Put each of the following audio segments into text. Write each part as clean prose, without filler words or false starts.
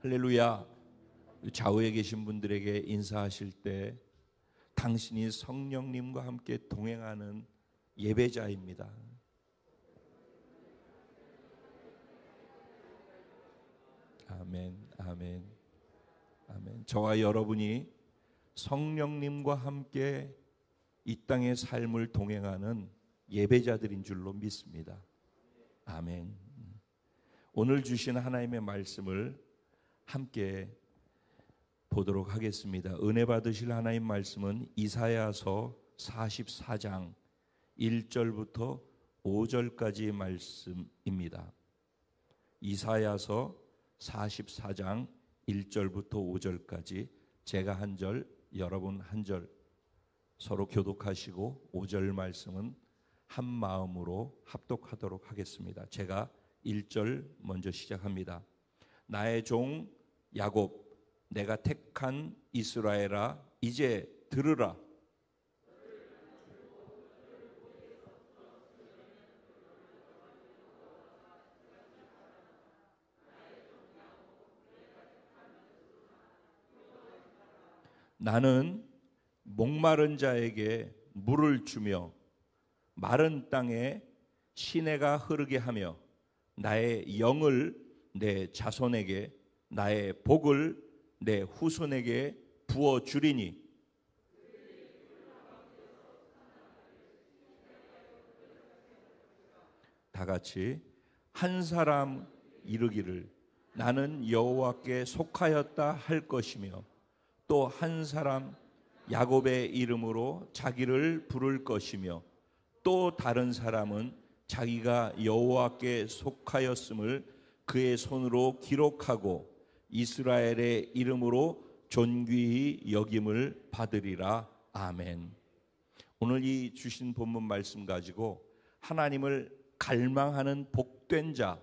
할렐루야. 좌우에 계신 분들에게 인사하실 때 당신이 성령님과 함께 동행하는 예배자입니다. 아멘, 아멘, 아멘. 저와 여러분이 성령님과 함께 이 땅의 삶을 동행하는 예배자들인 줄로 믿습니다. 아멘. 오늘 주신 하나님의 말씀을 함께 보도록 하겠습니다. 은혜 받으실 하나님 말씀은 이사야서 44장 1절부터 5절까지의 말씀입니다. 이사야서 44장 1절부터 5절까지 제가 한 절, 여러분 한 절 서로 교독하시고 5절 말씀은 한 마음으로 합독하도록 하겠습니다. 제가 1절 먼저 시작합니다. 나의 종 야곱, 내가 택한 이스라엘아, 이제 들으라. 나는 목마른 자에게 물을 주며 마른 땅에 시내가 흐르게 하며 나의 영을 내 자손에게, 나의 복을 내 후손에게 부어주리니 다 같이 한 사람 이르기를 나는 여호와께 속하였다 할 것이며 또 한 사람 야곱의 이름으로 자기를 부를 것이며 또 다른 사람은 자기가 여호와께 속하였음을 그의 손으로 기록하고 이스라엘의 이름으로 존귀히 여김을 받으리라. 아멘. 오늘 이 주신 본문 말씀 가지고 하나님을 갈망하는 복된 자,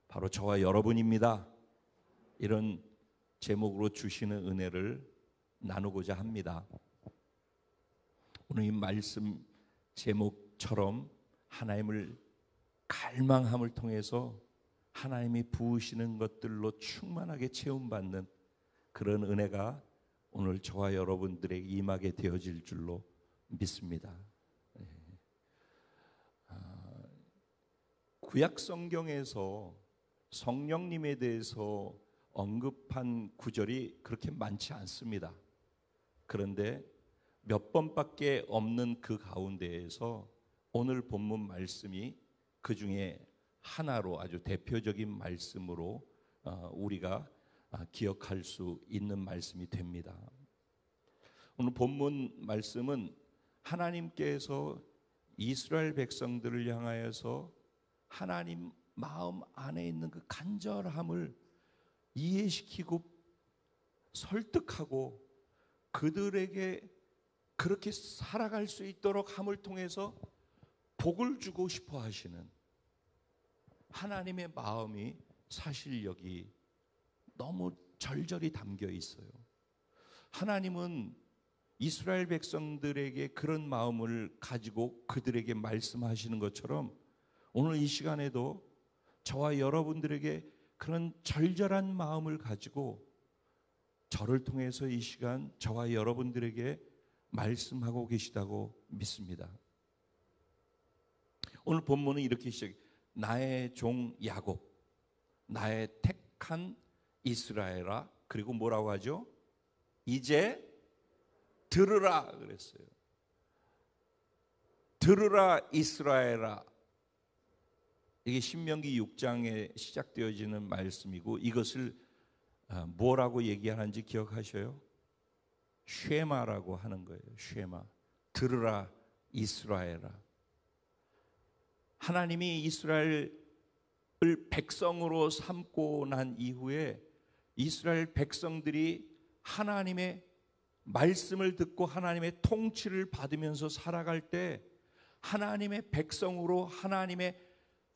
바로 저와 여러분입니다. 이런 제목으로 주시는 은혜를 나누고자 합니다. 오늘 이 말씀 제목처럼 하나님을 갈망함을 통해서 하나님이 부으시는 것들로 충만하게 채움받는 그런 은혜가 오늘 저와 여러분들에게 임하게 되어질 줄로 믿습니다. 구약 성경에서 성령님에 대해서 언급한 구절이 그렇게 많지 않습니다. 그런데 몇 번밖에 없는 그 가운데에서 오늘 본문 말씀이 그 중에 하나로 아주 대표적인 말씀으로 우리가 기억할 수 있는 말씀이 됩니다. 오늘 본문 말씀은 하나님께서 이스라엘 백성들을 향하여서 하나님 마음 안에 있는 그 간절함을 이해시키고 설득하고 그들에게 그렇게 살아갈 수 있도록 함을 통해서 복을 주고 싶어 하시는 하나님의 마음이 사실 여기 너무 절절히 담겨 있어요. 하나님은 이스라엘 백성들에게 그런 마음을 가지고 그들에게 말씀하시는 것처럼 오늘 이 시간에도 저와 여러분들에게 그런 절절한 마음을 가지고 저를 통해서 이 시간 저와 여러분들에게 말씀하고 계시다고 믿습니다. 오늘 본문은 이렇게 시작해요. 나의 종 야곱, 나의 택한 이스라엘아, 그리고 뭐라고 하죠? 이제 들으라 그랬어요. 들으라 이스라엘아. 이게 신명기 6장에 시작되어지는 말씀이고 이것을 뭐라고 얘기하는지 기억하셔요? 쉐마라고 하는 거예요. 쉐마. 들으라 이스라엘아. 하나님이 이스라엘을 백성으로 삼고 난 이후에 이스라엘 백성들이 하나님의 말씀을 듣고 하나님의 통치를 받으면서 살아갈 때 하나님의 백성으로 하나님의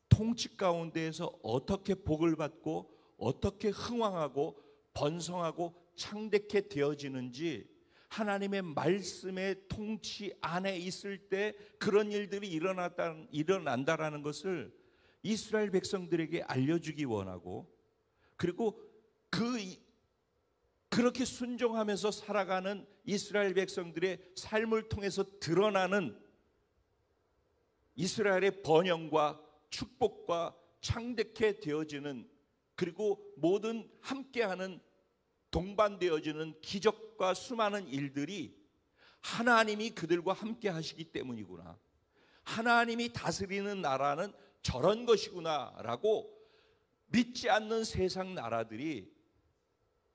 통치 가운데에서 어떻게 복을 받고 어떻게 흥왕하고 번성하고 창대케 되어지는지 하나님의 말씀의 통치 안에 있을 때 그런 일들이 일어난다라는 것을 이스라엘 백성들에게 알려주기 원하고, 그리고 그렇게 순종하면서 살아가는 이스라엘 백성들의 삶을 통해서 드러나는 이스라엘의 번영과 축복과 창대케 되어지는, 그리고 모든 함께하는 동반되어지는 기적과 수많은 일들이 하나님이 그들과 함께 하시기 때문이구나, 하나님이 다스리는 나라는 저런 것이구나 라고 믿지 않는 세상 나라들이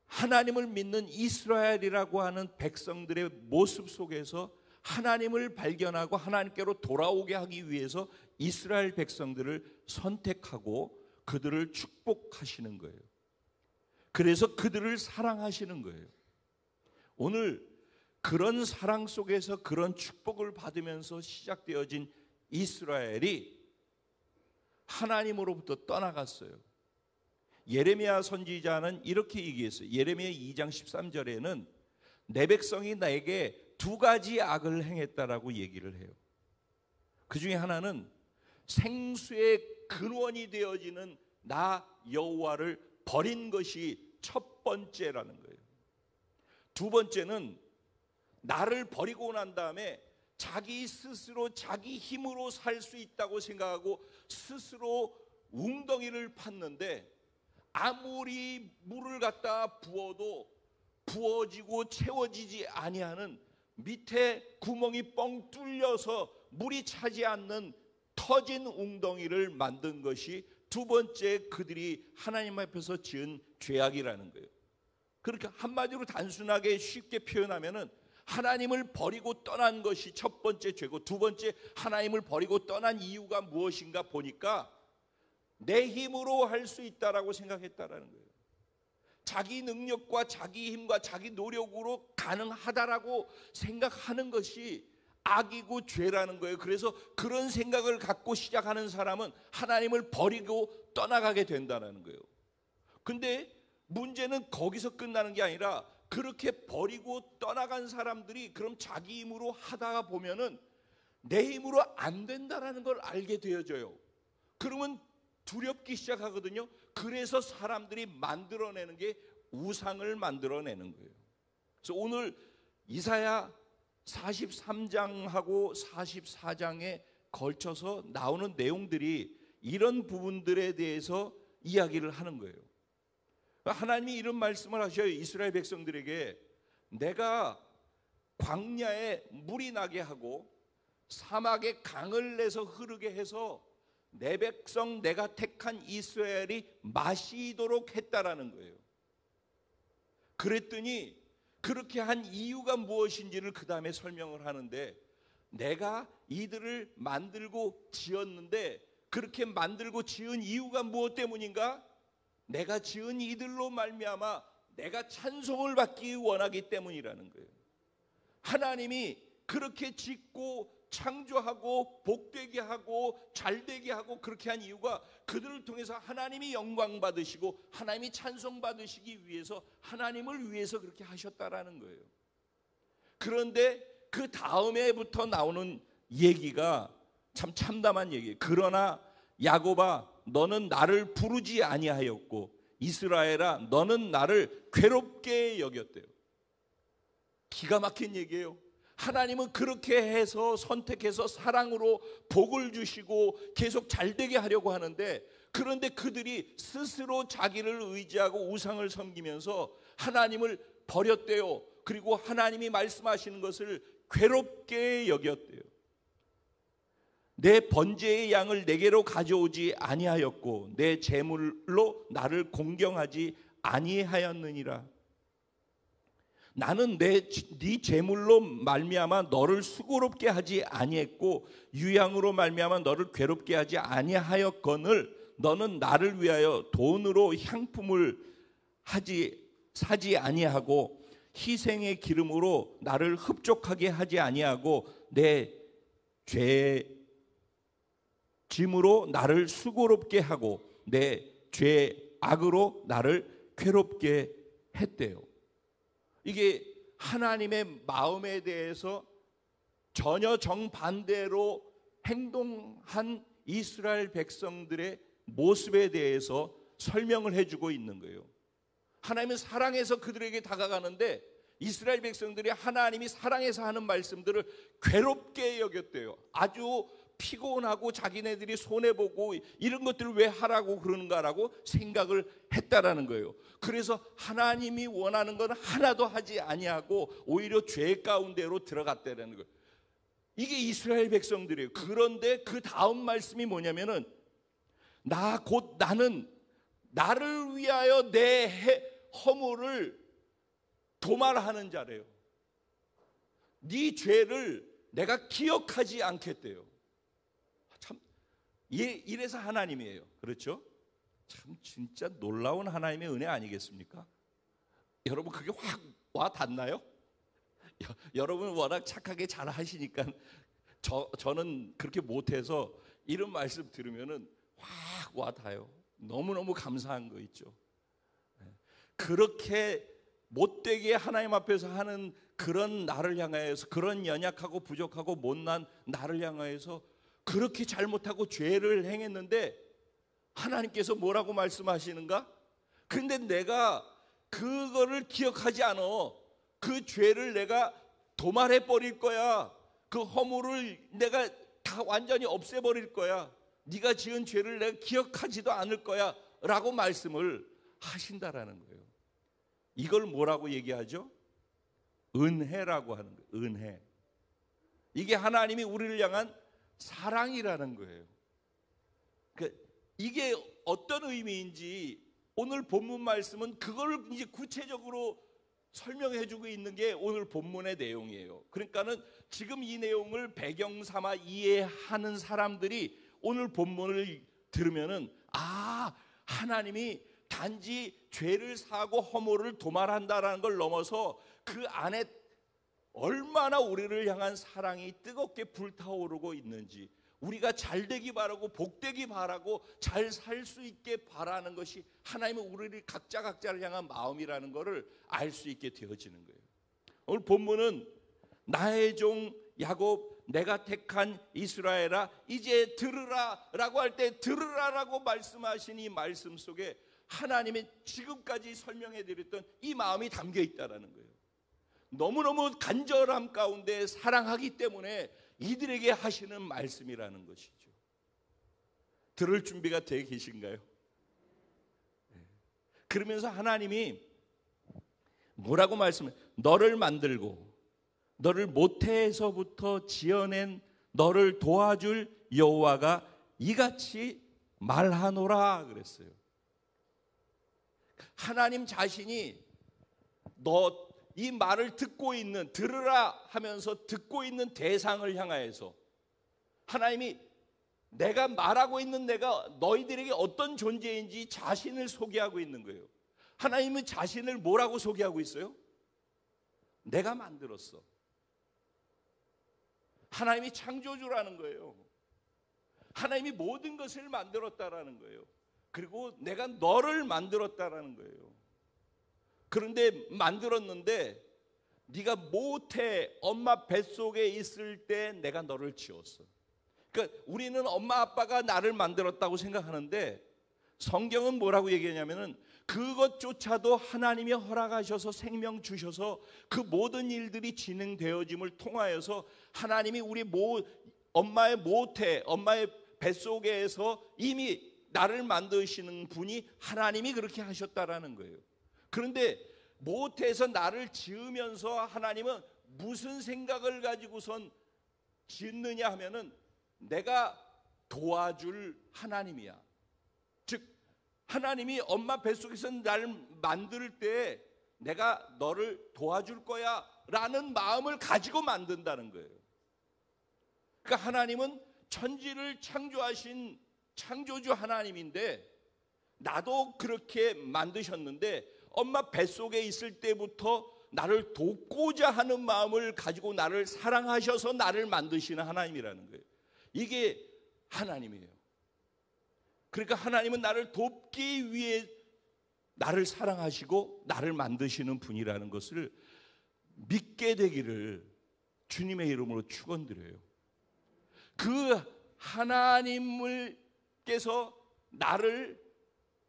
하나님을 믿는 이스라엘이라고 하는 백성들의 모습 속에서 하나님을 발견하고 하나님께로 돌아오게 하기 위해서 이스라엘 백성들을 선택하고 그들을 축복하시는 거예요. 그래서 그들을 사랑하시는 거예요. 오늘 그런 사랑 속에서 그런 축복을 받으면서 시작되어진 이스라엘이 하나님으로부터 떠나갔어요. 예레미야 선지자는 이렇게 얘기했어요. 예레미야 2장 13절에는 내 백성이 나에게 두 가지 악을 행했다라고 얘기를 해요. 그 중에 하나는 생수의 근원이 되어지는 나 여호와를 버린 것이 첫 번째라는 거예요. 두 번째는 나를 버리고 난 다음에 자기 스스로 자기 힘으로 살 수 있다고 생각하고 스스로 웅덩이를 팠는데 아무리 물을 갖다 부어도 부어지고 채워지지 아니하는, 밑에 구멍이 뻥 뚫려서 물이 차지 않는 터진 웅덩이를 만든 것이 두 번째 그들이 하나님 앞에서 지은 죄악이라는 거예요. 그러니까 한마디로 단순하게 쉽게 표현하면은 하나님을 버리고 떠난 것이 첫 번째 죄고, 두 번째 하나님을 버리고 떠난 이유가 무엇인가 보니까 내 힘으로 할 수 있다라고 생각했다라는 거예요. 자기 능력과 자기 힘과 자기 노력으로 가능하다라고 생각하는 것이 악이고 죄라는 거예요. 그래서 그런 생각을 갖고 시작하는 사람은 하나님을 버리고 떠나가게 된다는 거예요. 근데 문제는 거기서 끝나는 게 아니라 그렇게 버리고 떠나간 사람들이 그럼 자기 힘으로 하다가 보면은 내 힘으로 안 된다라는 걸 알게 되어져요. 그러면 두렵기 시작하거든요. 그래서 사람들이 만들어내는 게 우상을 만들어내는 거예요. 그래서 오늘 이사야 43장하고 44장에 걸쳐서 나오는 내용들이 이런 부분들에 대해서 이야기를 하는 거예요. 하나님이 이런 말씀을 하셔요. 이스라엘 백성들에게 내가 광야에 물이 나게 하고 사막에 강을 내서 흐르게 해서 내 백성 내가 택한 이스라엘이 마시도록 했다라는 거예요. 그랬더니 그렇게 한 이유가 무엇인지를 그 다음에 설명을 하는데, 내가 이들을 만들고 지었는데 그렇게 만들고 지은 이유가 무엇 때문인가? 내가 지은 이들로 말미암아 내가 찬송을 받기 원하기 때문이라는 거예요. 하나님이 그렇게 짓고 창조하고 복되게 하고 잘되게 하고 그렇게 한 이유가 그들을 통해서 하나님이 영광 받으시고 하나님이 찬송 받으시기 위해서, 하나님을 위해서 그렇게 하셨다라는 거예요. 그런데 그 다음에부터 나오는 얘기가 참 참담한 얘기예요. 그러나 야곱아 너는 나를 부르지 아니하였고 이스라엘아 너는 나를 괴롭게 여겼대요. 기가 막힌 얘기예요. 하나님은 그렇게 해서 선택해서 사랑으로 복을 주시고 계속 잘되게 하려고 하는데, 그런데 그들이 스스로 자기를 의지하고 우상을 섬기면서 하나님을 버렸대요. 그리고 하나님이 말씀하시는 것을 괴롭게 여겼대요. 내 번제의 양을 내게로 가져오지 아니하였고 내 제물로 나를 공경하지 아니하였느니라. 나는 네 제물로 말미암아 너를 수고롭게 하지 아니했고 유향으로 말미암아 너를 괴롭게 하지 아니하였거늘 너는 나를 위하여 돈으로 향품을 사지 아니하고 희생의 기름으로 나를 흡족하게 하지 아니하고 내 죄 짐으로 나를 수고롭게 하고 내 죄악으로 나를 괴롭게 했대요. 이게 하나님의 마음에 대해서 전혀 정반대로 행동한 이스라엘 백성들의 모습에 대해서 설명을 해주고 있는 거예요. 하나님은 사랑해서 그들에게 다가가는데 이스라엘 백성들이 하나님이 사랑해서 하는 말씀들을 괴롭게 여겼대요. 아주 피곤하고 자기네들이 손해보고 이런 것들을 왜 하라고 그러는가라고 생각을 했다라는 거예요. 그래서 하나님이 원하는 건 하나도 하지 아니하고 오히려 죄 가운데로 들어갔다라는 거예요. 이게 이스라엘 백성들이에요. 그런데 그 다음 말씀이 뭐냐면은 나는 나를 위하여 내 허물을 도말하는 자래요. 네 죄를 내가 기억하지 않겠대요. 참 이래서 하나님이에요. 그렇죠? 참 진짜 놀라운 하나님의 은혜 아니겠습니까? 여러분 그게 확 와 닿나요? 여러분 워낙 착하게 잘 하시니까 저는 그렇게 못해서 이런 말씀 들으면은 확 와 닿아요. 너무너무 감사한 거 있죠. 그렇게 못되게 하나님 앞에서 하는 그런 나를 향하여서, 그런 연약하고 부족하고 못난 나를 향하여서 그렇게 잘못하고 죄를 행했는데 하나님께서 뭐라고 말씀하시는가? 근데 내가 그거를 기억하지 않아. 그 죄를 내가 도말해 버릴 거야. 그 허물을 내가 다 완전히 없애버릴 거야. 네가 지은 죄를 내가 기억하지도 않을 거야 라고 말씀을 하신다라는 거예요. 이걸 뭐라고 얘기하죠? 은혜라고 하는 거예요. 은혜. 이게 하나님이 우리를 향한 사랑이라는 거예요. 이게 어떤 의미인지 오늘 본문 말씀은 그걸 이제 구체적으로 설명해 주고 있는 게 오늘 본문의 내용이에요. 그러니까는 지금 이 내용을 배경 삼아 이해하는 사람들이 오늘 본문을 들으면은 하나님이 단지 죄를 사고 허물을 도말한다라는 걸 넘어서 그 안에 얼마나 우리를 향한 사랑이 뜨겁게 불타오르고 있는지, 우리가 잘되기 바라고 복되기 바라고 잘 살 수 있게 바라는 것이 하나님은 우리를 각자를 향한 마음이라는 것을 알 수 있게 되어지는 거예요. 오늘 본문은 나의 종 야곱, 내가 택한 이스라엘아 이제 들으라 라고 할 때 들으라라고 말씀하신 이 말씀 속에 하나님의 지금까지 설명해 드렸던 이 마음이 담겨 있다는 거예요. 너무너무 간절함 가운데 사랑하기 때문에 이들에게 하시는 말씀이라는 것이죠. 들을 준비가 되어 계신가요? 그러면서 하나님이 뭐라고 말씀해? 너를 만들고 너를 모태에서부터 지어낸 너를 도와줄 여호와가 이같이 말하노라 그랬어요. 하나님 자신이 이 말을 듣고 있는, 들으라 하면서 듣고 있는 대상을 향하여서 하나님이 내가 말하고 있는 내가 너희들에게 어떤 존재인지 자신을 소개하고 있는 거예요. 하나님은 자신을 뭐라고 소개하고 있어요? 내가 만들었어. 하나님이 창조주라는 거예요. 하나님이 모든 것을 만들었다라는 거예요. 그리고 내가 너를 만들었다라는 거예요. 그런데 만들었는데 네가 모태 엄마 뱃속에 있을 때 내가 너를 지었어. 그러니까 우리는 엄마 아빠가 나를 만들었다고 생각하는데 성경은 뭐라고 얘기하냐면은 그것조차도 하나님이 허락하셔서 생명 주셔서 그 모든 일들이 진행되어짐을 통하여서 하나님이 우리 엄마의 모태, 엄마의 뱃속에서 이미 나를 만드시는 분이 하나님이 그렇게 하셨다라는 거예요. 그런데 모태에서 나를 지으면서 하나님은 무슨 생각을 가지고선 짓느냐 하면은 내가 도와줄 하나님이야. 즉 하나님이 엄마 뱃속에서 나를 만들 때 내가 너를 도와줄 거야 라는 마음을 가지고 만든다는 거예요. 그러니까 하나님은 천지를 창조하신 창조주 하나님인데 나도 그렇게 만드셨는데 엄마 뱃속에 있을 때부터 나를 돕고자 하는 마음을 가지고 나를 사랑하셔서 나를 만드시는 하나님이라는 거예요. 이게 하나님이에요. 그러니까 하나님은 나를 돕기 위해 나를 사랑하시고 나를 만드시는 분이라는 것을 믿게 되기를 주님의 이름으로 축원드려요. 그 하나님께서 나를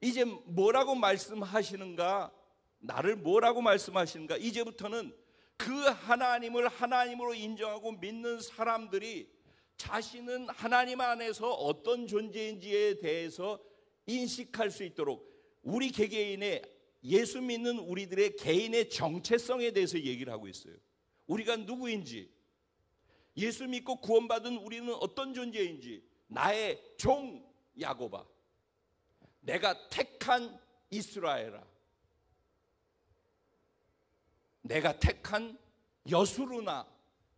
이제 뭐라고 말씀하시는가? 나를 뭐라고 말씀하시는가? 이제부터는 그 하나님을 하나님으로 인정하고 믿는 사람들이 자신은 하나님 안에서 어떤 존재인지에 대해서 인식할 수 있도록 우리 개개인의 예수 믿는 우리들의 개인의 정체성에 대해서 얘기를 하고 있어요. 우리가 누구인지, 예수 믿고 구원받은 우리는 어떤 존재인지, 나의 종 야고바, 내가 택한 이스라엘아, 내가 택한 여수르나,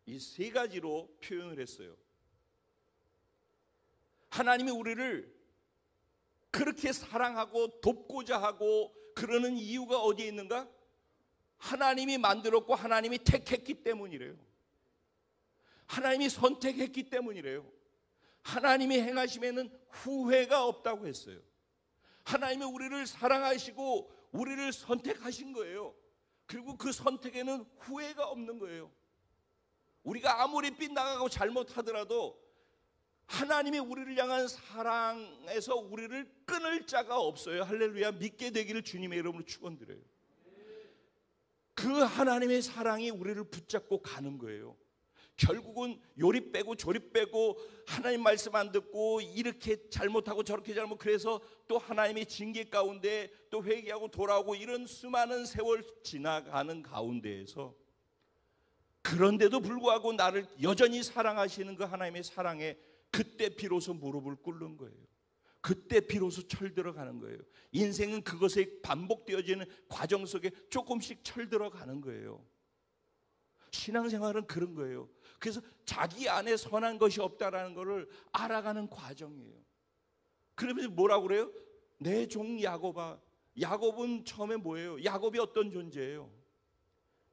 이 세 가지로 표현을 했어요. 하나님이 우리를 그렇게 사랑하고 돕고자 하고 그러는 이유가 어디에 있는가? 하나님이 만들었고 하나님이 택했기 때문이래요. 하나님이 선택했기 때문이래요. 하나님이 행하심에는 후회가 없다고 했어요. 하나님이 우리를 사랑하시고 우리를 선택하신 거예요. 그리고 그 선택에는 후회가 없는 거예요. 우리가 아무리 빗나가고 잘못하더라도 하나님이 우리를 향한 사랑에서 우리를 끊을 자가 없어요. 할렐루야. 믿게 되기를 주님의 이름으로 축원드려요. 그 하나님의 사랑이 우리를 붙잡고 가는 거예요. 결국은 요리 빼고 조리 빼고 하나님 말씀 안 듣고 이렇게 잘못하고 저렇게 잘못, 그래서 또 하나님의 징계 가운데 또 회개하고 돌아오고 이런 수많은 세월 지나가는 가운데에서, 그런데도 불구하고 나를 여전히 사랑하시는 그 하나님의 사랑에 그때 비로소 무릎을 꿇는 거예요. 그때 비로소 철들어가는 거예요. 인생은 그것에 반복되어지는 과정 속에 조금씩 철들어가는 거예요. 신앙생활은 그런 거예요. 그래서 자기 안에 선한 것이 없다라는 것을 알아가는 과정이에요. 그러면서 뭐라고 그래요? 내 종 야곱아. 야곱은 처음에 뭐예요? 야곱이 어떤 존재예요?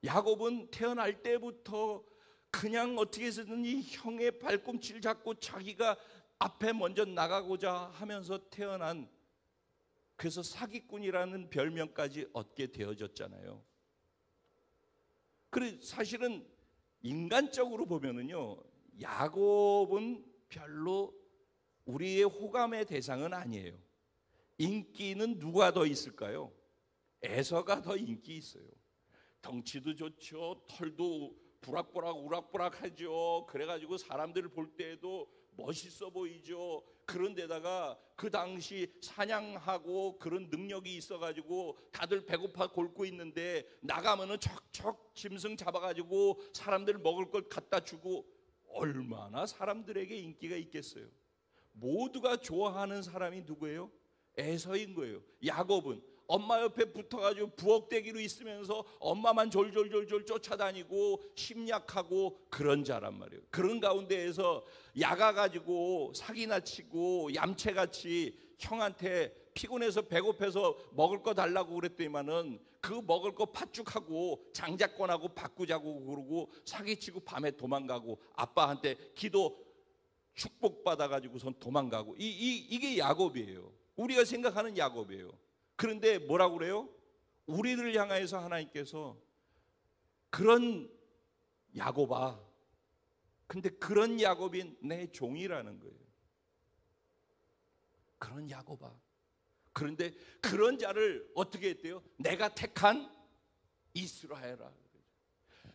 야곱은 태어날 때부터 그냥 어떻게 해서든 이 형의 발꿈치를 잡고 자기가 앞에 먼저 나가고자 하면서 태어난, 그래서 사기꾼이라는 별명까지 얻게 되어졌잖아요. 그래 사실은 인간적으로 보면은요, 야곱은 별로 우리의 호감의 대상은 아니에요. 인기는 누가 더 있을까요? 에서가 더 인기 있어요. 덩치도 좋죠. 털도 부락부락 우락부락하죠. 그래가지고 사람들을 볼 때에도 멋있어 보이죠. 그런데다가 그 당시 사냥하고 그런 능력이 있어가지고 다들 배고파 곪고 있는데 나가면은 척척 짐승 잡아가지고 사람들 먹을 걸 갖다 주고, 얼마나 사람들에게 인기가 있겠어요. 모두가 좋아하는 사람이 누구예요? 에서인 거예요. 야곱은 엄마 옆에 붙어가지고 부엌대기로 있으면서 엄마만 졸졸졸졸 쫓아다니고 심약하고 그런 자란 말이에요. 그런 가운데에서 야가가지고 사기나 치고 얌체같이 형한테 피곤해서 배고파서 먹을 거 달라고 그랬더니만은 그 먹을 거 팥죽하고 장자권하고 바꾸자고 그러고 사기치고 밤에 도망가고 아빠한테 기도 축복받아가지고선 도망가고, 이게 야곱이에요. 우리가 생각하는 야곱이에요. 그런데 뭐라고 그래요? 우리를 향하여서 하나님께서 그런 야곱아, 근데 그런 야곱이 내 종이라는 거예요. 그런 야곱아. 그런데 그런 자를 어떻게 했대요? 내가 택한 이스라엘아.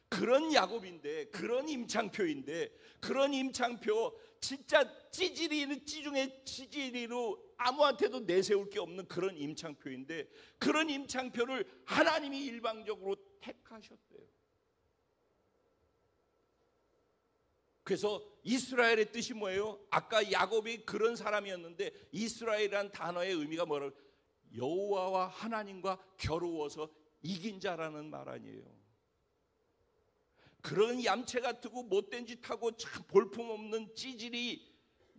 그런 야곱인데, 그런 임창표인데, 그런 임창표, 진짜 찌질이는 찌중에 찌질이로 아무한테도 내세울 게 없는 그런 임창표인데, 그런 임창표를 하나님이 일방적으로 택하셨대요. 그래서 이스라엘의 뜻이 뭐예요? 아까 야곱이 그런 사람이었는데 이스라엘이라는 단어의 의미가 뭐라고? 여호와와 하나님과 겨루어서 이긴 자라는 말 아니에요. 그런 얌체 같고 못된 짓 하고 참 볼품없는 찌질이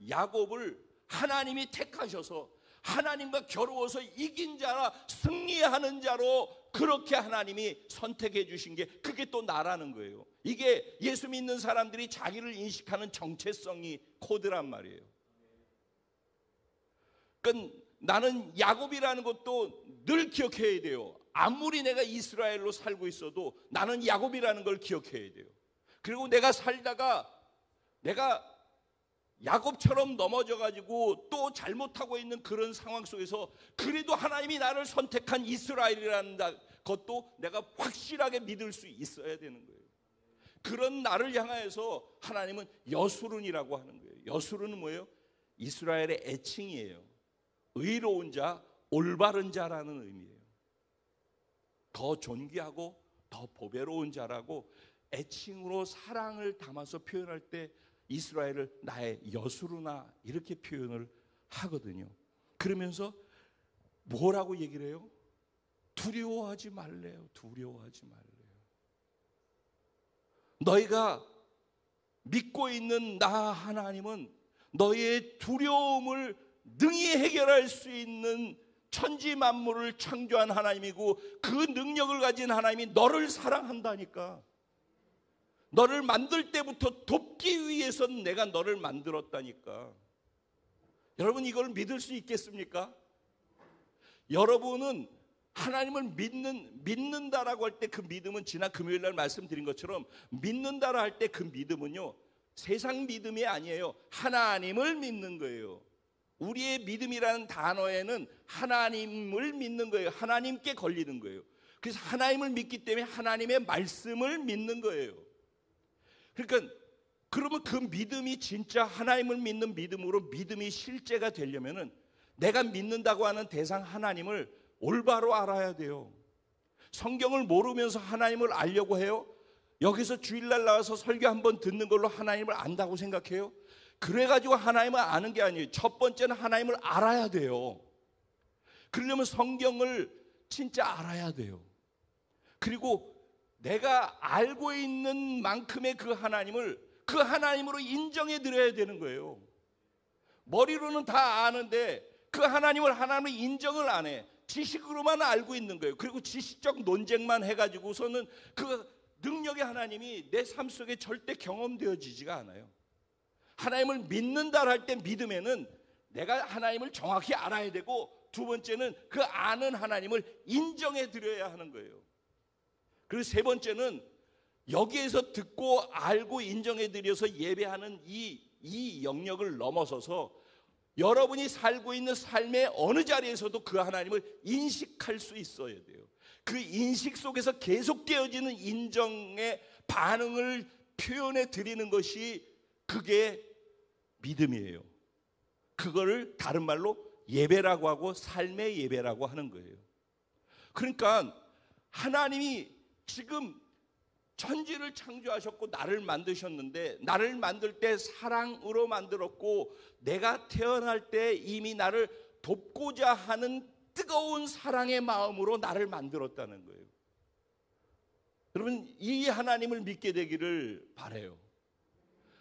야곱을 하나님이 택하셔서 하나님과 겨루어서 이긴 자라, 승리하는 자로 그렇게 하나님이 선택해 주신 게, 그게 또 나라는 거예요. 이게 예수 믿는 사람들이 자기를 인식하는 정체성이 코드란 말이에요. 그러니까 나는 야곱이라는 것도 늘 기억해야 돼요. 아무리 내가 이스라엘로 살고 있어도 나는 야곱이라는 걸 기억해야 돼요. 그리고 내가 살다가 내가 야곱처럼 넘어져가지고 또 잘못하고 있는 그런 상황 속에서 그래도 하나님이 나를 선택한 이스라엘이라는 그것도 내가 확실하게 믿을 수 있어야 되는 거예요. 그런 나를 향하여서 하나님은 여수룬이라고 하는 거예요. 여수룬은 뭐예요? 이스라엘의 애칭이에요. 의로운 자, 올바른 자라는 의미예요. 더 존귀하고 더 보배로운 자라고 애칭으로 사랑을 담아서 표현할 때 이스라엘을 나의 여수루나 이렇게 표현을 하거든요. 그러면서 뭐라고 얘기를 해요? 두려워하지 말래요. 두려워하지 말래요. 너희가 믿고 있는 나 하나님은 너희의 두려움을 능히 해결할 수 있는 천지 만물을 창조한 하나님이고 그 능력을 가진 하나님이 너를 사랑한다니까. 너를 만들 때부터 돕기 위해서 내가 너를 만들었다니까. 여러분 이걸 믿을 수 있겠습니까? 여러분은 하나님을 믿는다라고 할 때 그 믿음은 지난 금요일 날 말씀드린 것처럼 믿는다라 할 때 그 믿음은요 세상 믿음이 아니에요. 하나님을 믿는 거예요. 우리의 믿음이라는 단어에는 하나님을 믿는 거예요. 하나님께 걸리는 거예요. 그래서 하나님을 믿기 때문에 하나님의 말씀을 믿는 거예요. 그러니까 그러면 그 믿음이 진짜 하나님을 믿는 믿음으로 믿음이 실제가 되려면은 내가 믿는다고 하는 대상 하나님을 올바로 알아야 돼요. 성경을 모르면서 하나님을 알려고 해요? 여기서 주일날 나와서 설교 한번 듣는 걸로 하나님을 안다고 생각해요? 그래가지고 하나님을 아는 게 아니에요. 첫 번째는 하나님을 알아야 돼요. 그러려면 성경을 진짜 알아야 돼요. 그리고 내가 알고 있는 만큼의 그 하나님을 그 하나님으로 인정해 드려야 되는 거예요. 머리로는 다 아는데 그 하나님을 하나님으로 인정을 안 해. 지식으로만 알고 있는 거예요. 그리고 지식적 논쟁만 해가지고서는 그 능력의 하나님이 내 삶 속에 절대 경험되어지지가 않아요. 하나님을 믿는다 할 때 믿음에는 내가 하나님을 정확히 알아야 되고 두 번째는 그 아는 하나님을 인정해 드려야 하는 거예요. 그리고 세 번째는 여기에서 듣고 알고 인정해 드려서 예배하는 이 영역을 넘어서서 여러분이 살고 있는 삶의 어느 자리에서도 그 하나님을 인식할 수 있어야 돼요. 그 인식 속에서 계속되어지는 인정의 반응을 표현해 드리는 것이 그게 믿음이에요. 그거를 다른 말로 예배라고 하고 삶의 예배라고 하는 거예요. 그러니까 하나님이 지금 천지를 창조하셨고 나를 만드셨는데 나를 만들 때 사랑으로 만들었고 내가 태어날 때 이미 나를 돕고자 하는 뜨거운 사랑의 마음으로 나를 만들었다는 거예요. 여러분 이 하나님을 믿게 되기를 바라요.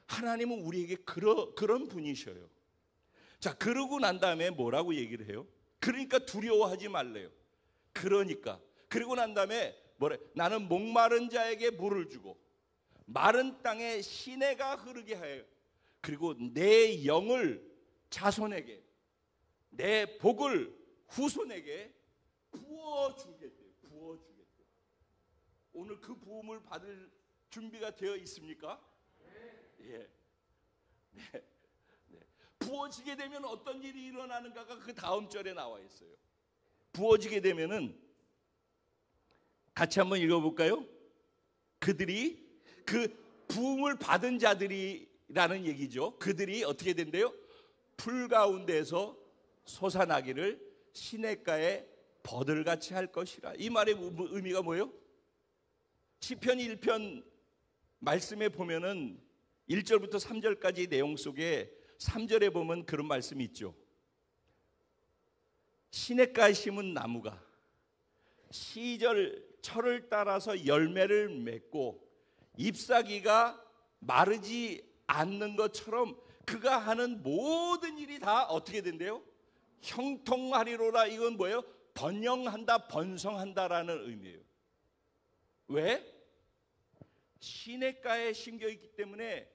하나님은 우리에게 그런 분이셔요. 자, 그러고 난 다음에 뭐라고 얘기를 해요? 그러니까 두려워하지 말래요. 그리고 난 다음에 뭐래? 나는 목마른 자에게 물을 주고 마른 땅에 시내가 흐르게 하여 그리고 내 영을 자손에게 내 복을 후손에게 부어주겠대요. 오늘 그 부음을 받을 준비가 되어 있습니까? 예. 네. 부어지게 되면 어떤 일이 일어나는가가 그 다음 절에 나와 있어요. 부어지게 되면은 같이 한번 읽어볼까요? 그들이 그 부음을 받은 자들이라는 얘기죠. 그들이 어떻게 된대요? 풀 가운데서 솟아나기를 시냇가에 버들같이 할 것이라. 이 말의 의미가 뭐예요? 시편 1편 말씀에 보면은 1절부터 3절까지 내용 속에 3절에 보면 그런 말씀이 있죠. 시냇가에 심은 나무가 시절 철을 따라서 열매를 맺고 잎사귀가 마르지 않는 것처럼 그가 하는 모든 일이 다 어떻게 된대요? 형통하리로라. 이건 뭐예요? 번영한다, 번성한다라는 의미예요. 왜? 시냇가에 심겨 있기 때문에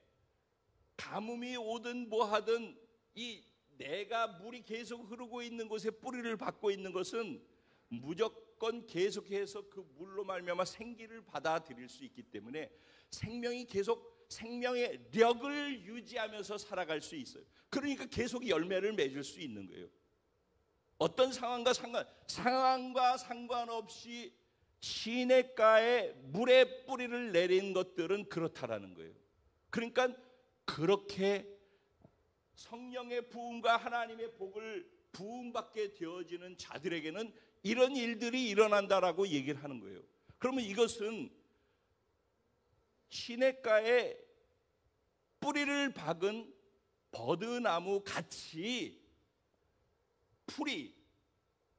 가뭄이 오든 뭐 하든 이 내가 물이 계속 흐르고 있는 곳에 뿌리를 받고 있는 것은 무조건 계속해서 그 물로 말미암아 생기를 받아들일 수 있기 때문에 생명이 계속 생명의 력을 유지하면서 살아갈 수 있어요. 그러니까 계속 열매를 맺을 수 있는 거예요. 어떤 상황과 상관없이 시냇가에 물의 뿌리를 내린 것들은 그렇다라는 거예요. 그러니까 그렇게 성령의 부음과 하나님의 복을 부음받게 되어지는 자들에게는 이런 일들이 일어난다라고 얘기를 하는 거예요. 그러면 이것은 시냇가에 뿌리를 박은 버드나무 같이 풀이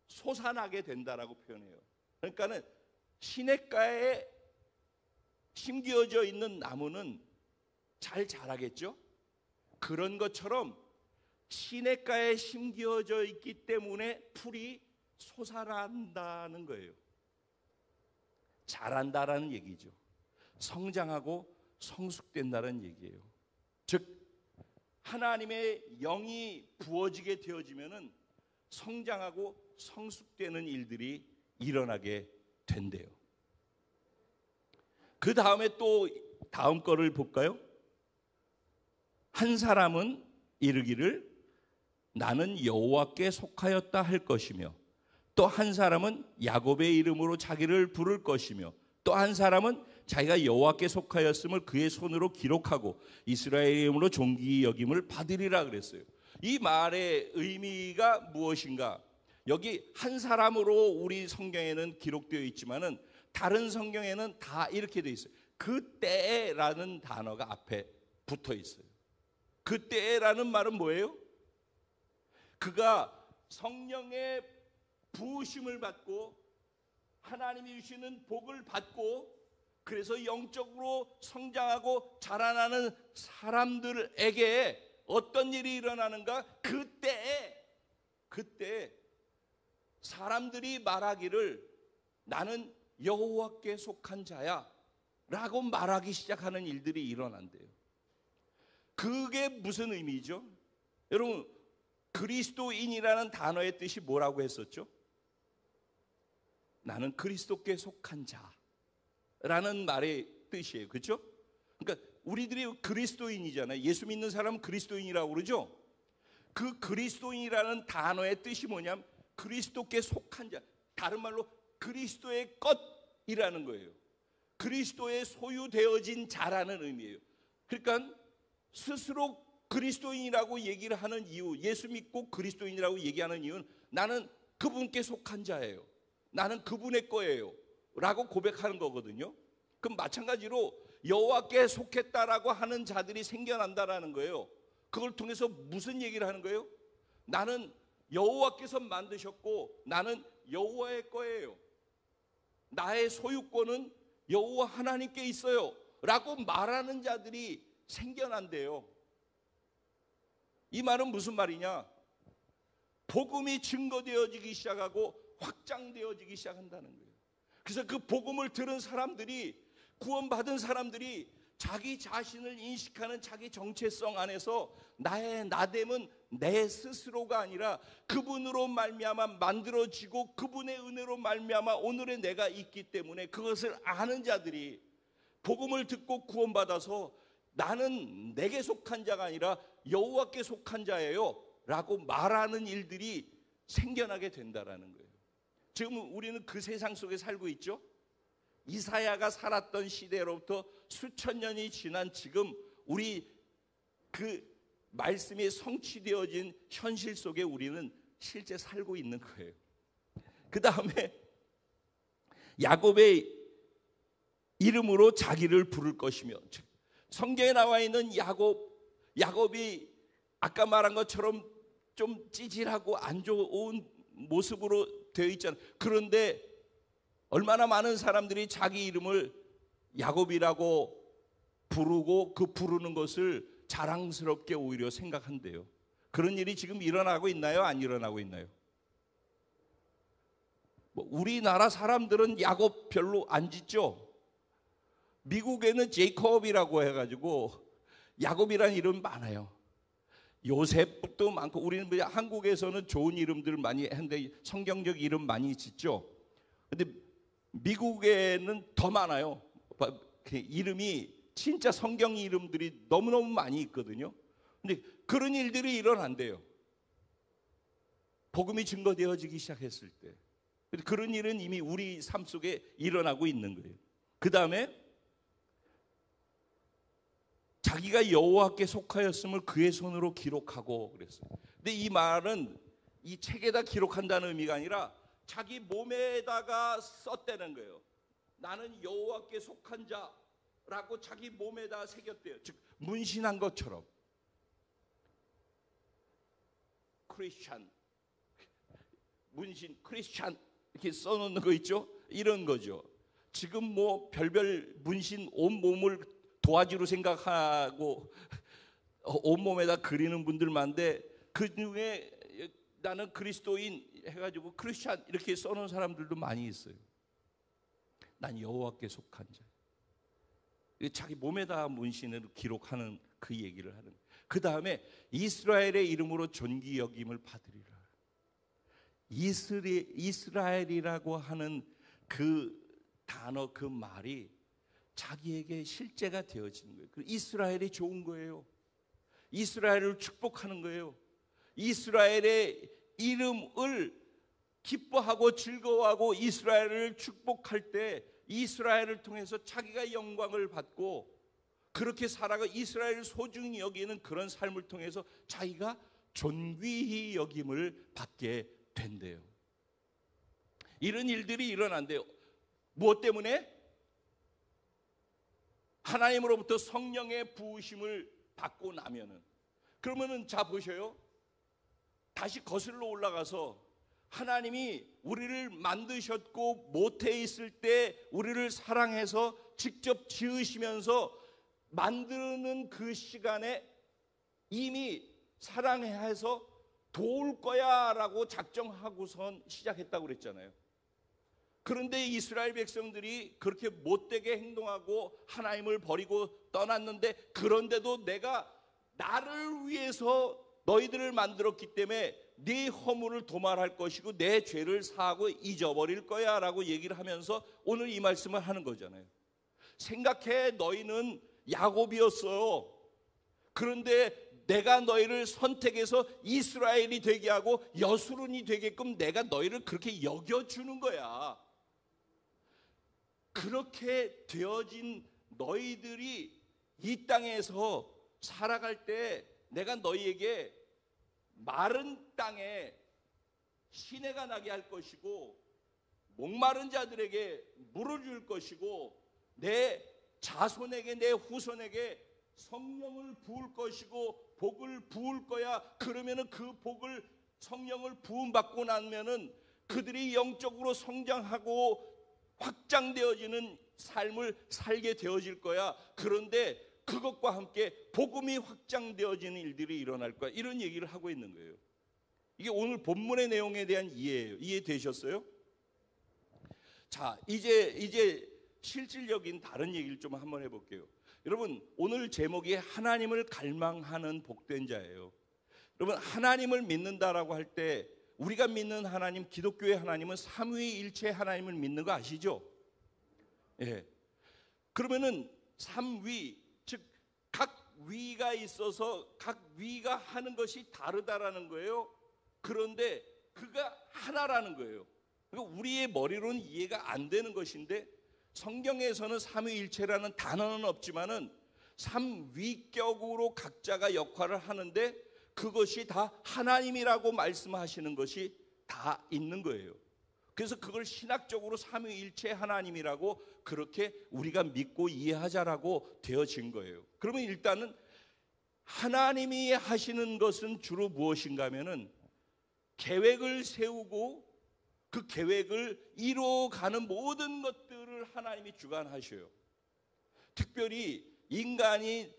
솟아나게 된다라고 표현해요. 그러니까는 시냇가에 심겨져 있는 나무는 잘 자라겠죠? 그런 것처럼 시냇가에 심겨져 있기 때문에 풀이 솟아난다는 거예요. 자란다라는 얘기죠. 성장하고 성숙된다는 얘기예요. 즉 하나님의 영이 부어지게 되어지면은 성장하고 성숙되는 일들이 일어나게 된대요. 그 다음에 또 다음 거를 볼까요? 한 사람은 이르기를 나는 여호와께 속하였다 할 것이며, 또 한 사람은 야곱의 이름으로 자기를 부를 것이며, 또 한 사람은 자기가 여호와께 속하였음을 그의 손으로 기록하고 이스라엘의 이름으로 존귀 여김을 받으리라 그랬어요. 이 말의 의미가 무엇인가? 여기 한 사람으로 우리 성경에는 기록되어 있지만은 다른 성경에는 다 이렇게 되어 있어요. 그때라는 단어가 앞에 붙어 있어요. 그때라는 말은 뭐예요? 그가 성령의 부으심을 받고 하나님이 주시는 복을 받고 그래서 영적으로 성장하고 자라나는 사람들에게 어떤 일이 일어나는가? 그때 사람들이 말하기를 나는 여호와께 속한 자야 라고 말하기 시작하는 일들이 일어난대요. 그게 무슨 의미죠? 여러분, 그리스도인이라는 단어의 뜻이 뭐라고 했었죠? 나는 그리스도께 속한 자라는 말의 뜻이에요. 그렇죠? 그러니까 우리들이 그리스도인이잖아요. 예수 믿는 사람은 그리스도인이라고 그러죠? 그 그리스도인이라는 단어의 뜻이 뭐냐면 그리스도께 속한 자, 다른 말로 그리스도의 것이라는 거예요. 그리스도의 소유되어진 자라는 의미예요. 그러니까 스스로 그리스도인이라고 얘기를 하는 이유, 예수 믿고 그리스도인이라고 얘기하는 이유는 나는 그분께 속한 자예요. 나는 그분의 거예요 라고 고백하는 거거든요. 그럼 마찬가지로 여호와께 속했다라고 하는 자들이 생겨난다라는 거예요. 그걸 통해서 무슨 얘기를 하는 거예요? 나는 여호와께서 만드셨고 나는 여호와의 거예요. 나의 소유권은 여호와 하나님께 있어요 라고 말하는 자들이 생겨난대요. 이 말은 무슨 말이냐? 복음이 증거되어지기 시작하고 확장되어지기 시작한다는 거예요. 그래서 그 복음을 들은 사람들이, 구원받은 사람들이 자기 자신을 인식하는 자기 정체성 안에서 나의 나됨은 내 스스로가 아니라 그분으로 말미암아 만들어지고 그분의 은혜로 말미암아 오늘의 내가 있기 때문에 그것을 아는 자들이 복음을 듣고 구원받아서 나는 내게 속한 자가 아니라 여호와께 속한 자예요 라고 말하는 일들이 생겨나게 된다라는 거예요. 지금 우리는 그 세상 속에 살고 있죠. 이사야가 살았던 시대로부터 수천 년이 지난 지금 우리 그 말씀이 성취되어진 현실 속에 우리는 실제 살고 있는 거예요. 그 다음에 야곱의 이름으로 자기를 부를 것이며, 성경에 나와 있는 야곱이 아까 말한 것처럼 좀 찌질하고 안 좋은 모습으로 되어 있잖아요. 그런데 얼마나 많은 사람들이 자기 이름을 야곱이라고 부르고 그 부르는 것을 자랑스럽게 오히려 생각한대요. 그런 일이 지금 일어나고 있나요? 안 일어나고 있나요? 우리나라 사람들은 야곱 별로 안 짓죠. 미국에는 제이콥이라고 해가지고 야곱이라는 이름 많아요. 요셉도 많고, 우리는 한국에서는 좋은 이름들 많이 했는데 성경적 이름 많이 짓죠. 근데 미국에는 더 많아요. 이름이 진짜 성경 이름들이 너무너무 많이 있거든요. 근데 그런 일들이 일어난대요. 복음이 증거되어지기 시작했을 때. 그런 일은 이미 우리 삶 속에 일어나고 있는 거예요. 그 다음에 자기가 여호와께 속하였음을 그의 손으로 기록하고 그랬어요. 근데 이 말은 이 책에다 기록한다는 의미가 아니라 자기 몸에다가 썼다는 거예요. 나는 여호와께 속한 자라고 자기 몸에다 새겼대요. 즉 문신한 것처럼. 크리스찬, 문신, 크리스찬 이렇게 써놓는 거 있죠? 이런 거죠. 지금 뭐 별별 문신 온 몸을 도화지로 생각하고 온몸에다 그리는 분들 많은데 그 중에 나는 그리스도인 해가지고 크리스찬 이렇게 써놓은 사람들도 많이 있어요. 난 여호와께 속한 자. 자기 몸에다 문신을 기록하는 그 얘기를 하는 거예요. 그 다음에 이스라엘의 이름으로 존귀 여김을 받으리라. 이스라엘이라고 하는 그 단어, 그 말이 자기에게 실제가 되어지는 거예요. 이스라엘이 좋은 거예요. 이스라엘을 축복하는 거예요. 이스라엘의 이름을 기뻐하고 즐거워하고 이스라엘을 축복할 때 이스라엘을 통해서 자기가 영광을 받고 그렇게 살아가 이스라엘을 소중히 여기는 그런 삶을 통해서 자기가 존귀히 여김을 받게 된대요. 이런 일들이 일어난대요. 무엇 때문에? 하나님으로부터 성령의 부으심을 받고 나면은. 그러면은 자 보셔요. 다시 거슬러 올라가서 하나님이 우리를 만드셨고 모태에 있을 때 우리를 사랑해서 직접 지으시면서 만드는 그 시간에 이미 사랑해서 도울 거야 라고 작정하고선 시작했다고 그랬잖아요. 그런데 이스라엘 백성들이 그렇게 못되게 행동하고 하나님을 버리고 떠났는데, 그런데도 내가 나를 위해서 너희들을 만들었기 때문에 네 허물을 도말할 것이고 내 죄를 사하고 잊어버릴 거야 라고 얘기를 하면서 오늘 이 말씀을 하는 거잖아요. 생각해, 너희는 야곱이었어요. 그런데 내가 너희를 선택해서 이스라엘이 되게 하고 여수론이 되게끔 내가 너희를 그렇게 여겨주는 거야. 그렇게 되어진 너희들이 이 땅에서 살아갈 때 내가 너희에게 마른 땅에 시내가 나게 할 것이고 목마른 자들에게 물을 줄 것이고 내 자손에게 내 후손에게 성령을 부을 것이고 복을 부을 거야. 그러면은 그 복을 성령을 부음 받고 나면은 그들이 영적으로 성장하고 확장되어지는 삶을 살게 되어질 거야. 그런데 그것과 함께 복음이 확장되어지는 일들이 일어날 거야. 이런 얘기를 하고 있는 거예요. 이게 오늘 본문의 내용에 대한 이해예요. 이해되셨어요? 자, 이제 실질적인 다른 얘기를 좀 한번 해볼게요. 여러분, 오늘 제목이 하나님을 갈망하는 복된 자예요. 여러분, 하나님을 믿는다라고 할 때 우리가 믿는 하나님, 기독교의 하나님은 삼위일체 하나님을 믿는 거 아시죠? 예. 그러면은 삼위, 즉 각 위가 있어서 각 위가 하는 것이 다르다라는 거예요. 그런데 그가 하나라는 거예요. 그러니까 우리의 머리로는 이해가 안 되는 것인데 성경에서는 삼위일체라는 단어는 없지만은 삼위격으로 각자가 역할을 하는데 그것이 다 하나님이라고 말씀하시는 것이 다 있는 거예요. 그래서 그걸 신학적으로 삼위일체 하나님이라고 그렇게 우리가 믿고 이해하자라고 되어진 거예요. 그러면 일단은 하나님이 하시는 것은 주로 무엇인가 하면은 계획을 세우고 그 계획을 이루어가는 모든 것들을 하나님이 주관하셔요. 특별히 인간이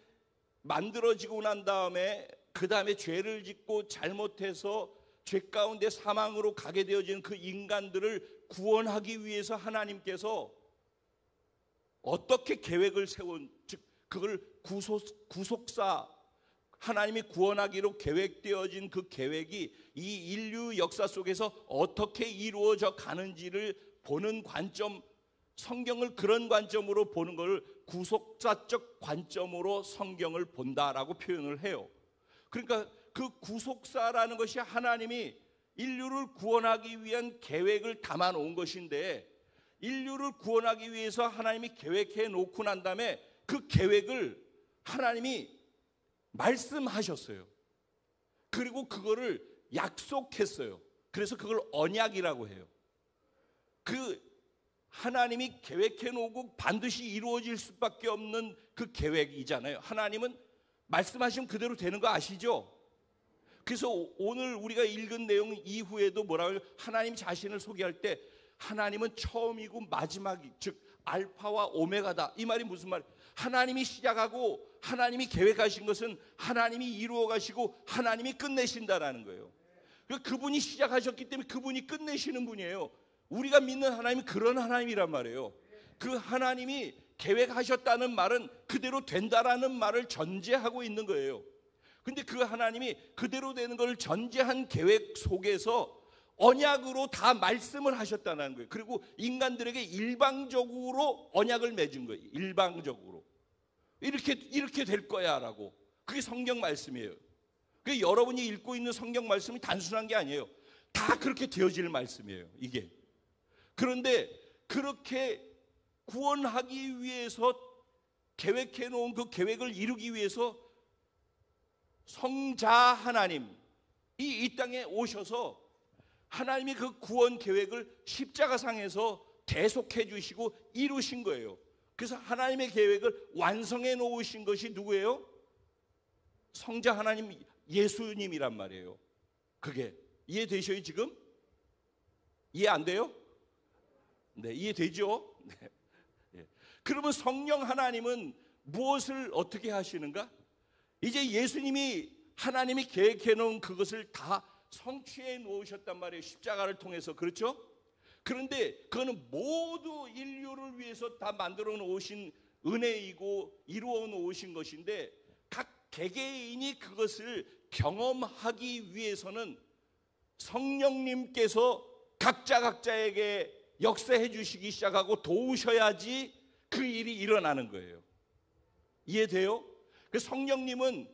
만들어지고 난 다음에 그 다음에 죄를 짓고 잘못해서 죄 가운데 사망으로 가게 되어지는 그 인간들을 구원하기 위해서 하나님께서 어떻게 계획을 세운, 즉 그걸 구속사, 하나님이 구원하기로 계획되어진 그 계획이 이 인류 역사 속에서 어떻게 이루어져 가는지를 보는 관점, 성경을 그런 관점으로 보는 걸 구속사적 관점으로 성경을 본다라고 표현을 해요. 그러니까 그 구속사라는 것이 하나님이 인류를 구원하기 위한 계획을 담아 놓은 것인데, 인류를 구원하기 위해서 하나님이 계획해 놓고 난 다음에 그 계획을 하나님이 말씀하셨어요. 그리고 그거를 약속했어요. 그래서 그걸 언약이라고 해요. 그 하나님이 계획해 놓고 반드시 이루어질 수밖에 없는 그 계획이잖아요. 하나님은 말씀하시면 그대로 되는 거 아시죠? 그래서 오늘 우리가 읽은 내용 이후에도 뭐라고 해요? 하나님 자신을 소개할 때 하나님은 처음이고 마지막이, 즉 알파와 오메가다. 이 말이 무슨 말이에요? 하나님이 시작하고 하나님이 계획하신 것은 하나님이 이루어 가시고 하나님이 끝내신다라는 거예요. 그분이 시작하셨기 때문에 그분이 끝내시는 분이에요. 우리가 믿는 하나님이 그런 하나님이란 말이에요. 그 하나님이 계획하셨다는 말은 그대로 된다라는 말을 전제하고 있는 거예요. 근데 그 하나님이 그대로 되는 걸 전제한 계획 속에서 언약으로 다 말씀을 하셨다는 거예요. 그리고 인간들에게 일방적으로 언약을 맺은 거예요. 일방적으로. 이렇게 될 거야 라고. 그게 성경 말씀이에요. 그 여러분이 읽고 있는 성경 말씀이 단순한 게 아니에요. 다 그렇게 되어질 말씀이에요. 이게. 그런데 그렇게 구원하기 위해서 계획해 놓은 그 계획을 이루기 위해서 성자 하나님이 이 땅에 오셔서 하나님이 그 구원 계획을 십자가상에서 대속해 주시고 이루신 거예요. 그래서 하나님의 계획을 완성해 놓으신 것이 누구예요? 성자 하나님 예수님이란 말이에요. 그게 이해되셔요 지금? 이해 안 돼요? 네, 이해되죠? 네. 그러면 성령 하나님은 무엇을 어떻게 하시는가? 이제 예수님이 하나님이 계획해 놓은 그것을 다 성취해 놓으셨단 말이에요. 십자가를 통해서. 그렇죠? 그런데 그거는 모두 인류를 위해서 다 만들어 놓으신 은혜이고 이루어 놓으신 것인데, 각 개개인이 그것을 경험하기 위해서는 성령님께서 각자에게 역사해 주시기 시작하고 도우셔야지 그 일이 일어나는 거예요. 이해돼요? 그 성령님은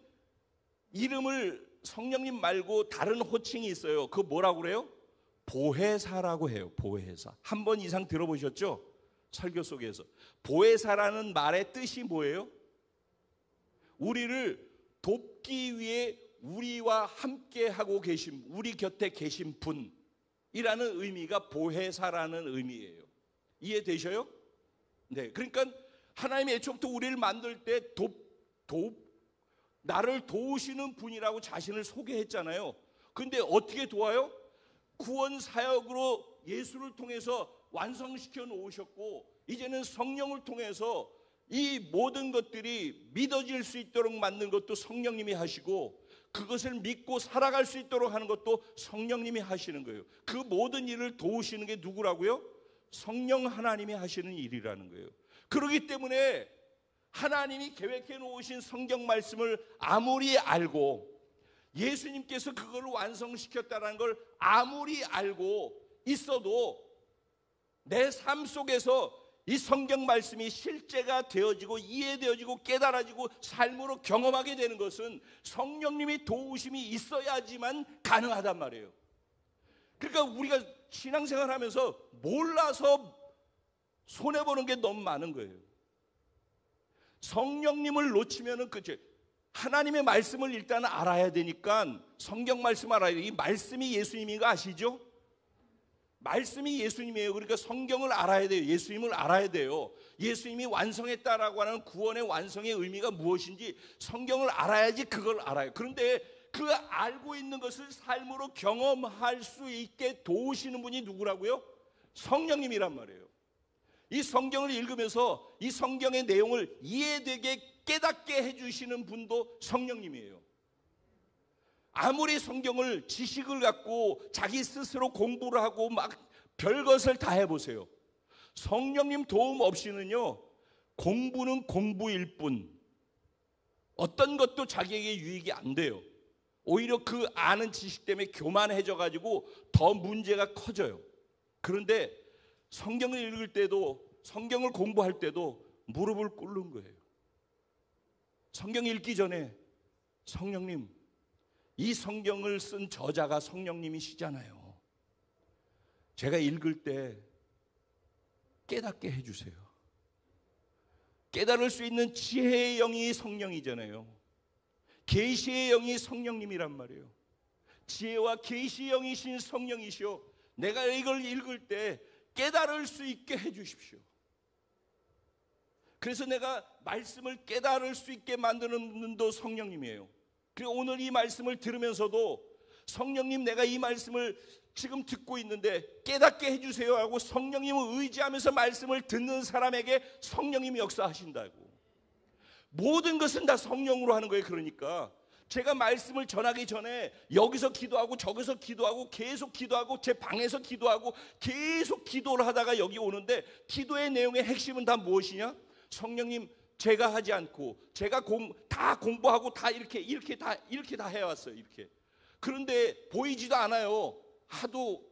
성령님 말고 다른 호칭이 있어요. 그거 뭐라고 그래요? 보혜사라고 해요. 보혜사. 한 번 이상 들어보셨죠? 설교 속에서. 보혜사라는 말의 뜻이 뭐예요? 우리를 돕기 위해 우리와 함께 하고 계신, 우리 곁에 계신 분이라는 의미가 보혜사라는 의미예요. 이해되셔요? 네. 그러니까 하나님이 애초부터 우리를 만들 때 나를 도우시는 분이라고 자신을 소개했잖아요. 근데 어떻게 도와요? 구원 사역으로 예수를 통해서 완성시켜 놓으셨고, 이제는 성령을 통해서 이 모든 것들이 믿어질 수 있도록 만든 것도 성령님이 하시고, 그것을 믿고 살아갈 수 있도록 하는 것도 성령님이 하시는 거예요. 그 모든 일을 도우시는 게 누구라고요? 성령 하나님이 하시는 일이라는 거예요. 그렇기 때문에 하나님이 계획해 놓으신 성경 말씀을 아무리 알고, 예수님께서 그걸 완성시켰다는 걸 아무리 알고 있어도 내 삶 속에서 이 성경 말씀이 실제가 되어지고 이해되어지고 깨달아지고 삶으로 경험하게 되는 것은 성령님이 도우심이 있어야지만 가능하단 말이에요. 그러니까 우리가 신앙생활 하면서 몰라서 손해보는 게 너무 많은 거예요. 성령님을 놓치면은 하나님의 말씀을 일단 알아야 되니까 성경 말씀 알아야 돼요. 이 말씀이 예수님인 거 아시죠? 말씀이 예수님이에요. 그러니까 성경을 알아야 돼요. 예수님을 알아야 돼요. 예수님이 완성했다라고 하는 구원의 완성의 의미가 무엇인지 성경을 알아야지 그걸 알아요. 그런데 그 알고 있는 것을 삶으로 경험할 수 있게 도우시는 분이 누구라고요? 성령님이란 말이에요. 이 성경을 읽으면서 이 성경의 내용을 이해되게 깨닫게 해주시는 분도 성령님이에요. 아무리 성경을 지식을 갖고 자기 스스로 공부를 하고 막 별것을 다 해보세요. 성령님 도움 없이는요, 공부는 공부일 뿐 어떤 것도 자기에게 유익이 안 돼요. 오히려 그 아는 지식 때문에 교만해져 가지고 더 문제가 커져요. 그런데 성경을 읽을 때도, 성경을 공부할 때도 무릎을 꿇는 거예요. 성경 읽기 전에 성령님, 이 성경을 쓴 저자가 성령님이시잖아요. 제가 읽을 때 깨닫게 해주세요. 깨달을 수 있는 지혜의 영이 성령이잖아요. 계시의 영이 성령님이란 말이에요. 지혜와 계시의 영이신 성령이시오. 내가 이걸 읽을 때 깨달을 수 있게 해주십시오. 그래서 내가 말씀을 깨달을 수 있게 만드는 분도 성령님이에요. 그리고 오늘 이 말씀을 들으면서도 성령님, 내가 이 말씀을 지금 듣고 있는데 깨닫게 해주세요 하고 성령님을 의지하면서 말씀을 듣는 사람에게 성령님이 역사하신다고. 모든 것은 다 성령으로 하는 거예요. 그러니까 제가 말씀을 전하기 전에 여기서 기도하고 저기서 기도하고 계속 기도하고 제 방에서 기도하고 계속 기도를 하다가 여기 오는데, 기도의 내용의 핵심은 다 무엇이냐? 성령님, 제가 하지 않고 제가 다 공부하고 다 이렇게 다 해왔어요. 이렇게. 그런데 보이지도 않아요. 하도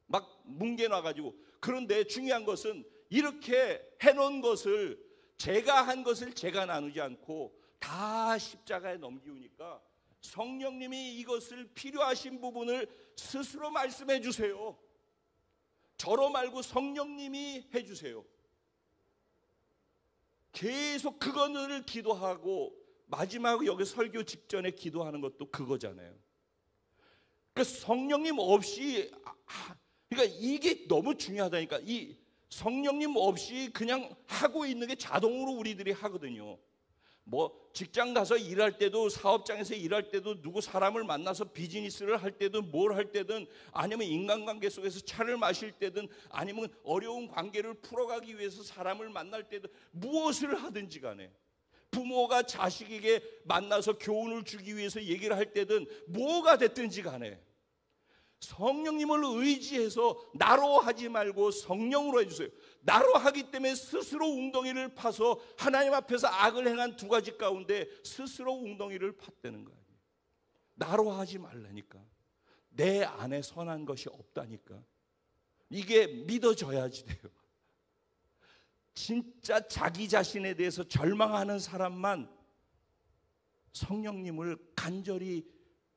막 뭉개놔가지고. 그런데 중요한 것은 이렇게 해놓은 것을, 제가 한 것을 제가 나누지 않고 다 십자가에 넘기우니까 성령님이 이것을 필요하신 부분을 스스로 말씀해 주세요. 저로 말고 성령님이 해주세요. 계속 그거를 기도하고 마지막 여기 설교 직전에 기도하는 것도 그거잖아요. 그러니까 성령님 없이, 그러니까 이게 너무 중요하다니까. 이 성령님 없이 그냥 하고 있는 게 자동으로 우리들이 하거든요. 뭐 직장 가서 일할 때도, 사업장에서 일할 때도, 누구 사람을 만나서 비즈니스를 할 때든 뭘 할 때든, 아니면 인간관계 속에서 차를 마실 때든, 아니면 어려운 관계를 풀어가기 위해서 사람을 만날 때든, 무엇을 하든지 간에, 부모가 자식에게 만나서 교훈을 주기 위해서 얘기를 할 때든 뭐가 됐든지 간에 성령님을 의지해서 나로 하지 말고 성령으로 해주세요. 나로 하기 때문에 스스로 웅덩이를 파서 하나님 앞에서 악을 행한 두 가지 가운데 스스로 웅덩이를 팠다는 거예요. 나로 하지 말라니까. 내 안에 선한 것이 없다니까. 이게 믿어져야지 돼요. 진짜 자기 자신에 대해서 절망하는 사람만 성령님을 간절히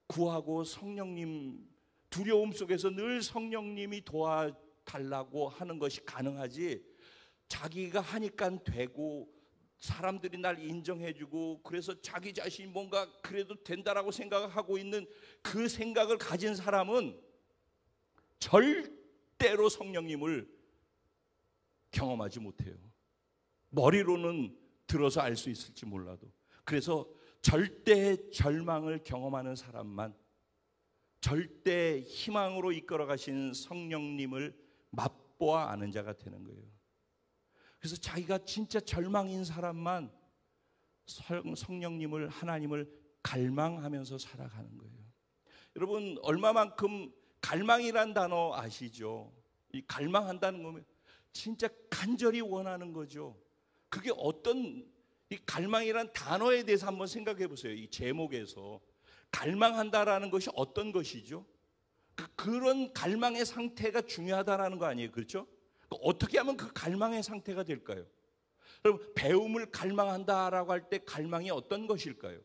구하고 성령님 두려움 속에서 늘 성령님이 도와달라고 하는 것이 가능하지, 자기가 하니까 되고 사람들이 날 인정해주고 그래서 자기 자신이 뭔가 그래도 된다라고 생각하고 있는 그 생각을 가진 사람은 절대로 성령님을 경험하지 못해요. 머리로는 들어서 알 수 있을지 몰라도. 그래서 절대 절망을 경험하는 사람만 절대 희망으로 이끌어 가신 성령님을 맛보아 아는 자가 되는 거예요. 그래서 자기가 진짜 절망인 사람만 성령님을, 하나님을 갈망하면서 살아가는 거예요. 여러분, 얼마만큼 갈망이란 단어 아시죠? 이 갈망한다는 거면 진짜 간절히 원하는 거죠. 그게 어떤, 이 갈망이란 단어에 대해서 한번 생각해 보세요. 이 제목에서 갈망한다라는 것이 어떤 것이죠? 그런 갈망의 상태가 중요하다라는 거 아니에요, 그렇죠? 어떻게 하면 그 갈망의 상태가 될까요? 여러분, 배움을 갈망한다라고 할 때 갈망이 어떤 것일까요?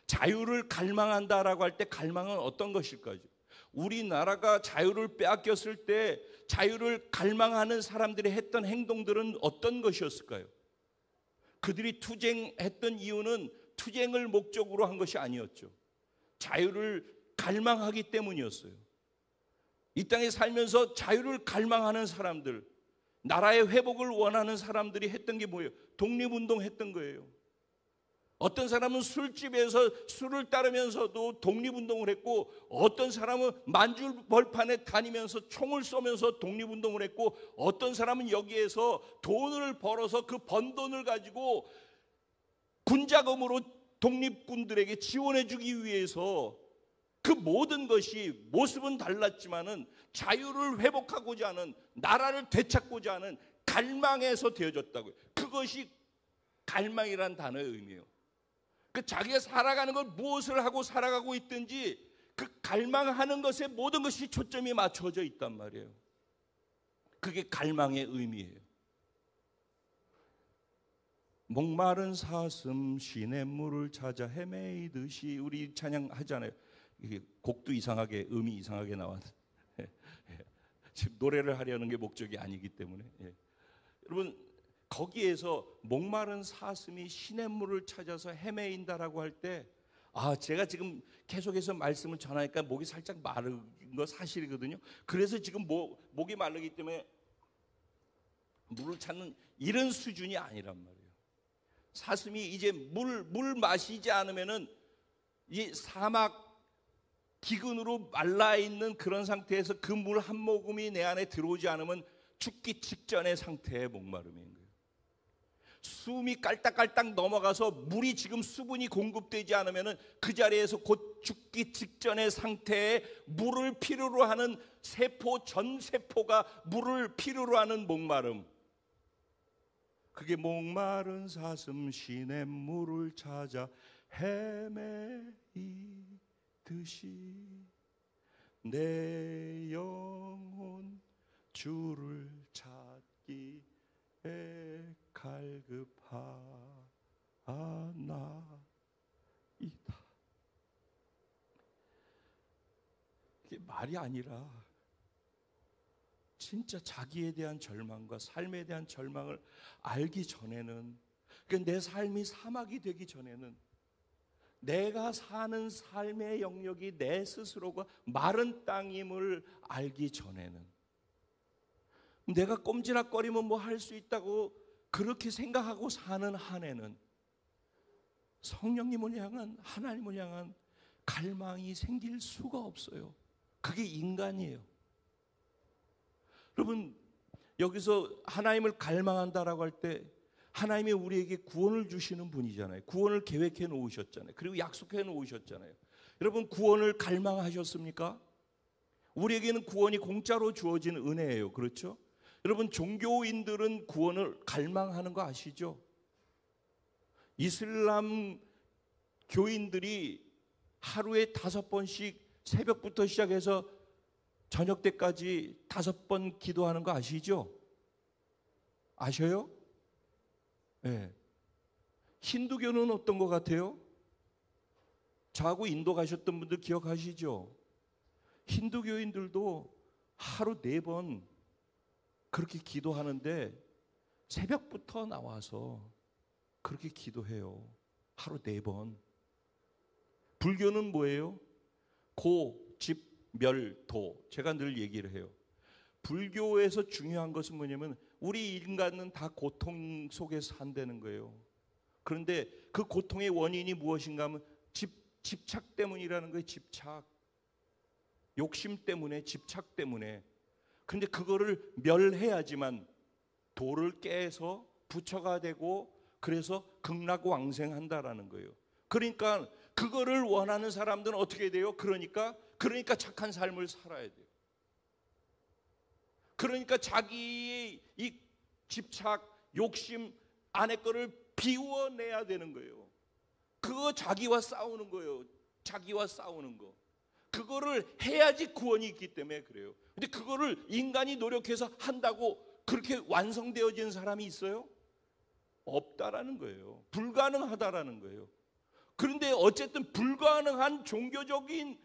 자유를 갈망한다라고 할 때 갈망은 어떤 것일까요? 우리나라가 자유를 빼앗겼을 때 자유를 갈망하는 사람들이 했던 행동들은 어떤 것이었을까요? 그들이 투쟁했던 이유는 투쟁을 목적으로 한 것이 아니었죠. 자유를 갈망하기 때문이었어요. 이 땅에 살면서 자유를 갈망하는 사람들, 나라의 회복을 원하는 사람들이 했던 게 뭐예요? 독립운동 했던 거예요. 어떤 사람은 술집에서 술을 따르면서도 독립운동을 했고, 어떤 사람은 만주 벌판에 다니면서 총을 쏘면서 독립운동을 했고, 어떤 사람은 여기에서 돈을 벌어서 그 번 돈을 가지고 군자금으로 독립군들에게 지원해주기 위해서, 그 모든 것이 모습은 달랐지만은 자유를 회복하고자 하는, 나라를 되찾고자 하는 갈망에서 되어졌다고요. 그것이 갈망이란 단어의 의미예요. 그 자기가 살아가는 걸 무엇을 하고 살아가고 있든지 그 갈망하는 것에 모든 것이 초점이 맞춰져 있단 말이에요. 그게 갈망의 의미예요. 목마른 사슴 시냇물을 찾아 헤매이듯이, 우리 찬양하잖아요. 이게 곡도 이상하게, 음이 이상하게 나왔는데 지금 노래를 하려는 게 목적이 아니기 때문에. 여러분, 거기에서 목마른 사슴이 시냇물을 찾아서 헤매인다라고 할 때, 제가 지금 계속해서 말씀을 전하니까 목이 살짝 마른 거 사실이거든요. 그래서 지금 목이 마르기 때문에 물을 찾는 이런 수준이 아니란 말이에요. 사슴이 이제 물 마시지 않으면은 이 사막 기근으로 말라 있는 그런 상태에서 그 물 한 모금이 내 안에 들어오지 않으면 죽기 직전의 상태의 목마름인 거예요. 숨이 깔딱깔딱 넘어가서 물이 지금 수분이 공급되지 않으면은 그 자리에서 곧 죽기 직전의 상태에 물을 필요로 하는 세포, 전 세포가 물을 필요로 하는 목마름. 그게 목마른 사슴 시냇물을 찾아 헤매이듯이 내 영혼 주를 찾기에 갈급하나이다. 이게 말이 아니라 진짜 자기에 대한 절망과 삶에 대한 절망을 알기 전에는, 그러니까 내 삶이 사막이 되기 전에는, 내가 사는 삶의 영역이 내 스스로가 마른 땅임을 알기 전에는, 내가 꼼지락거리면 뭐 할 수 있다고 그렇게 생각하고 사는 한에는 성령님을 향한, 하나님을 향한 갈망이 생길 수가 없어요. 그게 인간이에요. 여러분, 여기서 하나님을 갈망한다라고 할 때 하나님이 우리에게 구원을 주시는 분이잖아요. 구원을 계획해 놓으셨잖아요. 그리고 약속해 놓으셨잖아요. 여러분, 구원을 갈망하셨습니까? 우리에게는 구원이 공짜로 주어진 은혜예요. 그렇죠? 여러분, 종교인들은 구원을 갈망하는 거 아시죠? 이슬람 교인들이 하루에 5번씩 새벽부터 시작해서 저녁 때까지 5번 기도하는 거 아시죠? 아셔요? 네. 힌두교는 어떤 것 같아요? 저하고 인도 가셨던 분들 기억하시죠? 힌두교인들도 하루 4번 그렇게 기도하는데 새벽부터 나와서 그렇게 기도해요. 하루 4번. 불교는 뭐예요? 고, 집, 멸, 도. 제가 늘 얘기를 해요. 불교에서 중요한 것은 뭐냐면 우리 인간은 다 고통 속에서 산다는 거예요. 그런데 그 고통의 원인이 무엇인가 하면 집착 때문이라는 거예요. 집착. 욕심 때문에, 집착 때문에. 그런데 그거를 멸해야지만 도를 깨서 부처가 되고 그래서 극락왕생한다라는 거예요. 그러니까 그거를 원하는 사람들은 어떻게 돼요? 그러니까 착한 삶을 살아야 돼요. 그러니까 자기의 이 집착, 욕심 안에 거를 비워내야 되는 거예요. 그거 자기와 싸우는 거예요. 자기와 싸우는 거. 그거를 해야지 구원이 있기 때문에 그래요. 근데 그거를 인간이 노력해서 한다고 그렇게 완성되어진 사람이 있어요? 없다라는 거예요. 불가능하다라는 거예요. 그런데 어쨌든 불가능한 종교적인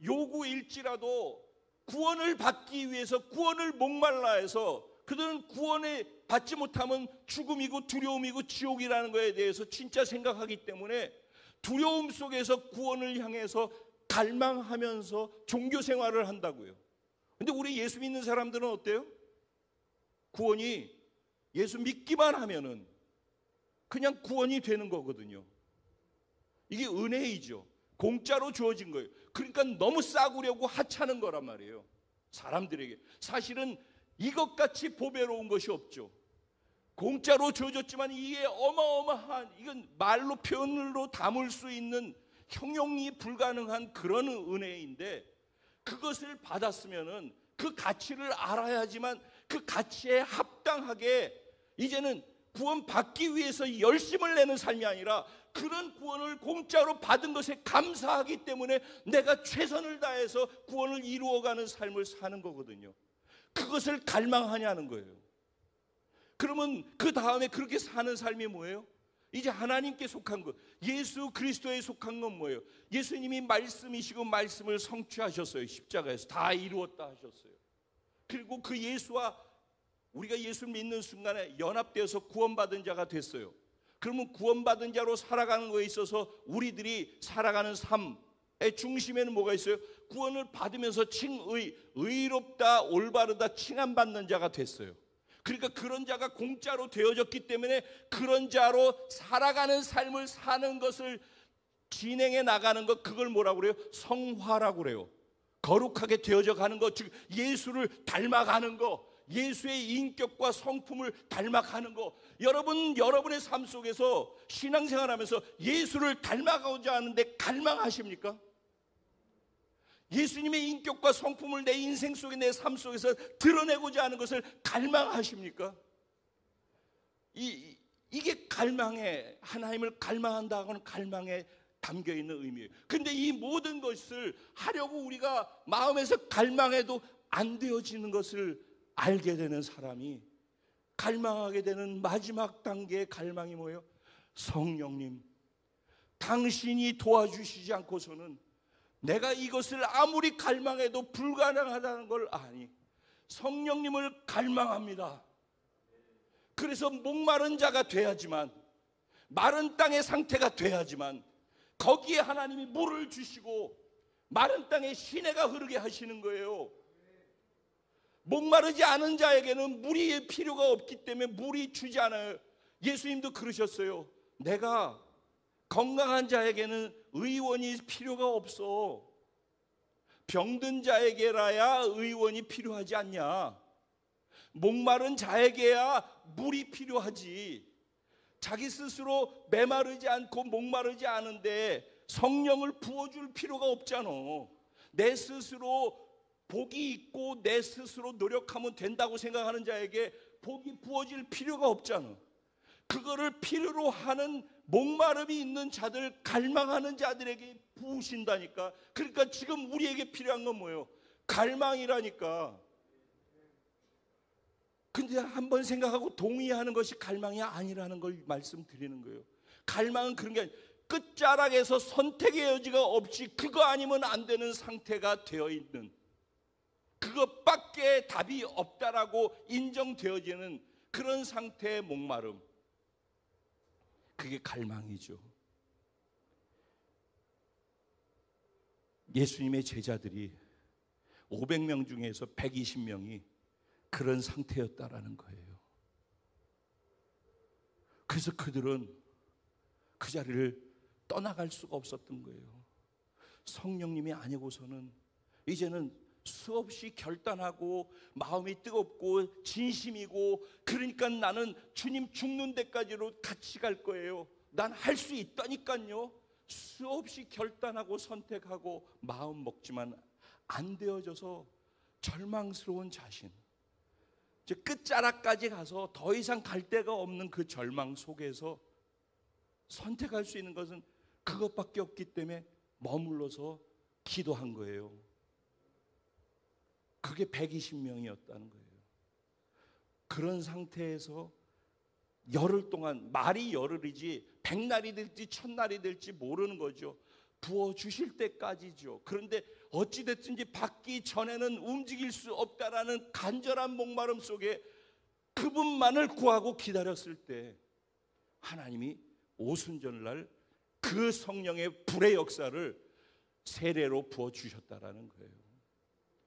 요구일지라도 구원을 받기 위해서, 구원을 목말라 해서 그들은 구원을 받지 못하면 죽음이고 두려움이고 지옥이라는 것에 대해서 진짜 생각하기 때문에 두려움 속에서 구원을 향해서 갈망하면서 종교 생활을 한다고요. 근데 우리 예수 믿는 사람들은 어때요? 구원이 예수 믿기만 하면은 그냥 구원이 되는 거거든요. 이게 은혜이죠. 공짜로 주어진 거예요. 그러니까 너무 싸구려고 하찮은 거란 말이에요. 사람들에게. 사실은 이것같이 보배로운 것이 없죠. 공짜로 주어졌지만 이게 어마어마한, 이건 말로 표현으로 담을 수 있는 형용이 불가능한 그런 은혜인데, 그것을 받았으면은 그 가치를 알아야지만 그 가치에 합당하게 이제는 구원 받기 위해서 열심을 내는 삶이 아니라 그런 구원을 공짜로 받은 것에 감사하기 때문에 내가 최선을 다해서 구원을 이루어가는 삶을 사는 거거든요. 그것을 갈망하냐는 거예요. 그러면 그 다음에 그렇게 사는 삶이 뭐예요? 이제 하나님께 속한 것, 예수 그리스도에 속한 건 뭐예요? 예수님이 말씀이시고 말씀을 성취하셨어요. 십자가에서 다 이루었다 하셨어요. 그리고 그 예수와 우리가 예수 믿는 순간에 연합되어서 구원받은 자가 됐어요. 그러면 구원받은 자로 살아가는 거에 있어서 우리들이 살아가는 삶의 중심에는 뭐가 있어요? 구원을 받으면서 의롭다, 올바르다 칭함받는 자가 됐어요. 그러니까 그런 자가 공짜로 되어졌기 때문에 그런 자로 살아가는 삶을 사는 것을 진행해 나가는 것, 그걸 뭐라고 그래요? 성화라고 그래요. 거룩하게 되어져 가는 것, 즉 예수를 닮아가는 것, 예수의 인격과 성품을 닮아가는 것. 여러분의 삶 속에서 신앙생활하면서 예수를 닮아가고자 하는데 갈망하십니까? 예수님의 인격과 성품을 내 인생 속에, 내 삶 속에서 드러내고자 하는 것을 갈망하십니까? 이게 갈망에, 하나님을 갈망한다 하고는 갈망에 담겨있는 의미예요. 근데 이 모든 것을 하려고 우리가 마음에서 갈망해도 안 되어지는 것을 알게 되는 사람이, 갈망하게 되는 마지막 단계의 갈망이 뭐예요? 성령님, 당신이 도와주시지 않고서는 내가 이것을 아무리 갈망해도 불가능하다는 걸 아니, 성령님을 갈망합니다. 그래서 목마른 자가 돼야지만, 마른 땅의 상태가 돼야지만 거기에 하나님이 물을 주시고 마른 땅에 시내가 흐르게 하시는 거예요. 목마르지 않은 자에게는 물이 필요가 없기 때문에 물이 주지 않아요. 예수님도 그러셨어요. 내가 건강한 자에게는 의원이 필요가 없어. 병든 자에게라야 의원이 필요하지 않냐. 목마른 자에게야 물이 필요하지. 자기 스스로 메마르지 않고 목마르지 않은데 성령을 부어줄 필요가 없잖아. 내 스스로 복이 있고 내 스스로 노력하면 된다고 생각하는 자에게 복이 부어질 필요가 없잖아. 그거를 필요로 하는 목마름이 있는 자들, 갈망하는 자들에게 부으신다니까. 그러니까 지금 우리에게 필요한 건 뭐예요? 갈망이라니까. 근데 한번 생각하고 동의하는 것이 갈망이 아니라는 걸 말씀드리는 거예요. 갈망은 그런 게 아니라 끝자락에서 선택의 여지가 없이 그거 아니면 안 되는 상태가 되어 있는, 그것밖에 답이 없다라고 인정되어지는 그런 상태의 목마름, 그게 갈망이죠. 예수님의 제자들이 500명 중에서 120명이 그런 상태였다라는 거예요. 그래서 그들은 그 자리를 떠나갈 수가 없었던 거예요. 성령님이 아니고서는 이제는 수없이 결단하고 마음이 뜨겁고 진심이고, 그러니까 나는 주님 죽는 데까지로 같이 갈 거예요. 난 할 수 있다니까요. 수없이 결단하고 선택하고 마음 먹지만 안 되어져서 절망스러운 자신, 즉 끝자락까지 가서 더 이상 갈 데가 없는 그 절망 속에서 선택할 수 있는 것은 그것밖에 없기 때문에 머물러서 기도한 거예요. 그게 120명이었다는 거예요. 그런 상태에서 열흘 동안, 말이 열흘이지 백날이 될지 천날이 될지 모르는 거죠. 부어주실 때까지죠. 그런데 어찌됐든지 받기 전에는 움직일 수 없다라는 간절한 목마름 속에 그분만을 구하고 기다렸을 때 하나님이 오순절날 그 성령의 불의 역사를 세례로 부어주셨다라는 거예요.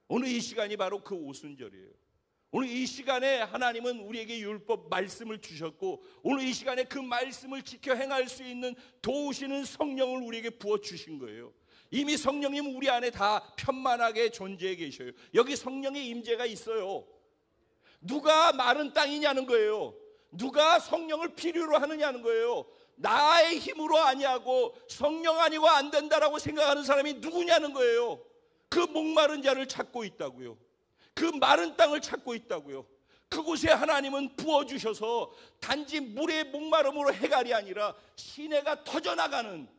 오늘 이 시간이 바로 그 오순절이에요. 오늘 이 시간에 하나님은 우리에게 율법 말씀을 주셨고, 오늘 이 시간에 그 말씀을 지켜 행할 수 있는 도우시는 성령을 우리에게 부어주신 거예요. 이미 성령님은 우리 안에 다 편만하게 존재해 계셔요. 여기 성령의 임재가 있어요. 누가 마른 땅이냐는 거예요. 누가 성령을 필요로 하느냐는 거예요. 나의 힘으로 아니하고 성령 아니고 안 된다라고 생각하는 사람이 누구냐는 거예요. 그 목마른 자를 찾고 있다고요. 그 마른 땅을 찾고 있다고요. 그곳에 하나님은 부어주셔서 단지 물의 목마름으로 해갈이 아니라 시내가 터져나가는,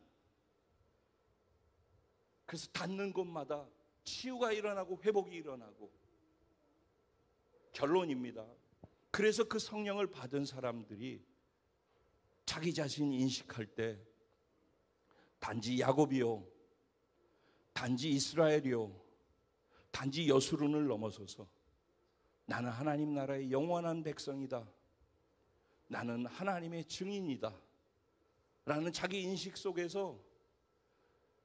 그래서 닿는 곳마다 치유가 일어나고 회복이 일어나고, 결론입니다. 그래서 그 성령을 받은 사람들이 자기 자신 인식할 때 단지 야곱이요, 단지 이스라엘이요, 단지 여수론을 넘어서서 나는 하나님 나라의 영원한 백성이다, 나는 하나님의 증인이다 라는 자기 인식 속에서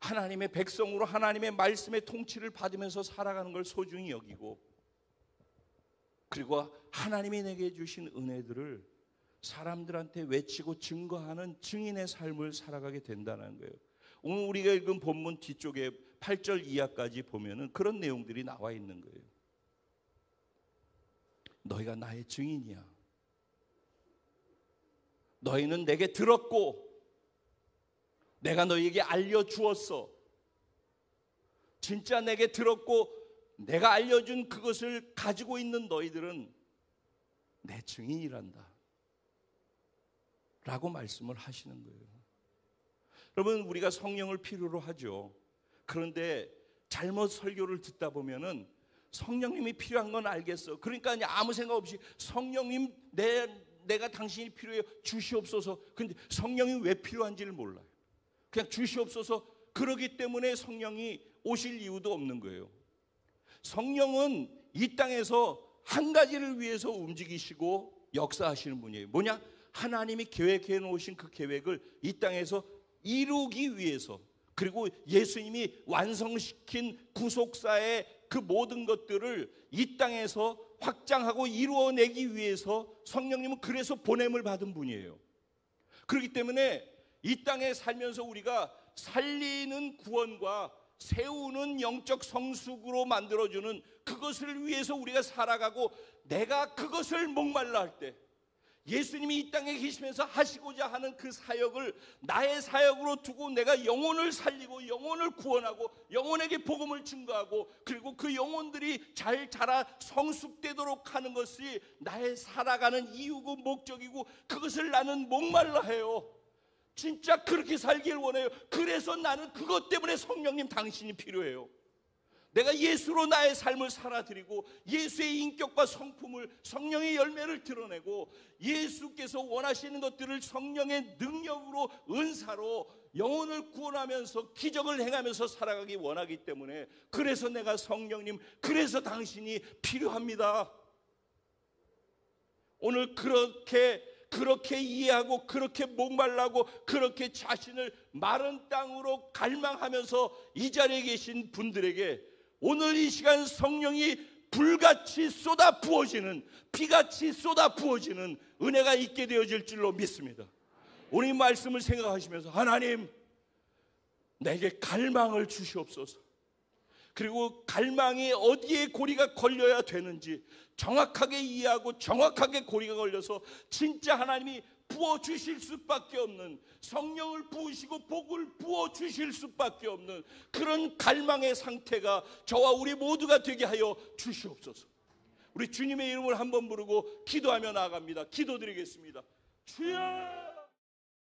하나님의 백성으로 하나님의 말씀의 통치를 받으면서 살아가는 걸 소중히 여기고, 그리고 하나님이 내게 주신 은혜들을 사람들한테 외치고 증거하는 증인의 삶을 살아가게 된다는 거예요. 오늘 우리가 읽은 본문 뒤쪽에 8절 이하까지 보면은 그런 내용들이 나와 있는 거예요. 너희가 나의 증인이야. 너희는 내게 들었고 내가 너희에게 알려주었어. 진짜 내게 들었고 내가 알려준 그것을 가지고 있는 너희들은 내 증인이란다 라고 말씀을 하시는 거예요. 여러분, 우리가 성령을 필요로 하죠. 그런데 잘못 설교를 듣다 보면은 성령님이 필요한 건 알겠어. 그러니까 아무 생각 없이 성령님 내가 당신이 필요해요, 주시옵소서. 근데 성령이 왜 필요한지를 몰라요. 그냥 주시옵소서. 그러기 때문에 성령이 오실 이유도 없는 거예요. 성령은 이 땅에서 한 가지를 위해서 움직이시고 역사하시는 분이에요. 뭐냐? 하나님이 계획해 놓으신 그 계획을 이 땅에서 이루기 위해서, 그리고 예수님이 완성시킨 구속사의 그 모든 것들을 이 땅에서 확장하고 이루어내기 위해서 성령님은 그래서 보냄을 받은 분이에요. 그렇기 때문에 이 땅에 살면서 우리가 살리는 구원과 세우는 영적 성숙으로 만들어주는 그것을 위해서 우리가 살아가고, 내가 그것을 목말라 할 때 예수님이 이 땅에 계시면서 하시고자 하는 그 사역을 나의 사역으로 두고 내가 영혼을 살리고 영혼을 구원하고 영혼에게 복음을 증거하고, 그리고 그 영혼들이 잘 자라 성숙되도록 하는 것이 나의 살아가는 이유고 목적이고, 그것을 나는 목말라 해요. 진짜 그렇게 살길 원해요. 그래서 나는 그것 때문에 성령님 당신이 필요해요. 내가 예수로 나의 삶을 살아드리고 예수의 인격과 성품을, 성령의 열매를 드러내고 예수께서 원하시는 것들을 성령의 능력으로, 은사로 영혼을 구원하면서 기적을 행하면서 살아가기 원하기 때문에, 그래서 내가 성령님, 그래서 당신이 필요합니다. 오늘 그렇게 이해하고 그렇게 목말라고 그렇게 자신을 마른 땅으로 갈망하면서 이 자리에 계신 분들에게 오늘 이 시간 성령이 불같이 쏟아 부어지는, 비같이 쏟아 부어지는 은혜가 있게 되어질 줄로 믿습니다. 오늘 이 말씀을 생각하시면서 하나님, 내게 갈망을 주시옵소서. 그리고 갈망이 어디에 고리가 걸려야 되는지 정확하게 이해하고 정확하게 고리가 걸려서 진짜 하나님이 부어주실 수밖에 없는, 성령을 부으시고 복을 부어주실 수밖에 없는 그런 갈망의 상태가 저와 우리 모두가 되게 하여 주시옵소서. 우리 주님의 이름을 한번 부르고 기도하며 나아갑니다. 기도드리겠습니다. 주여!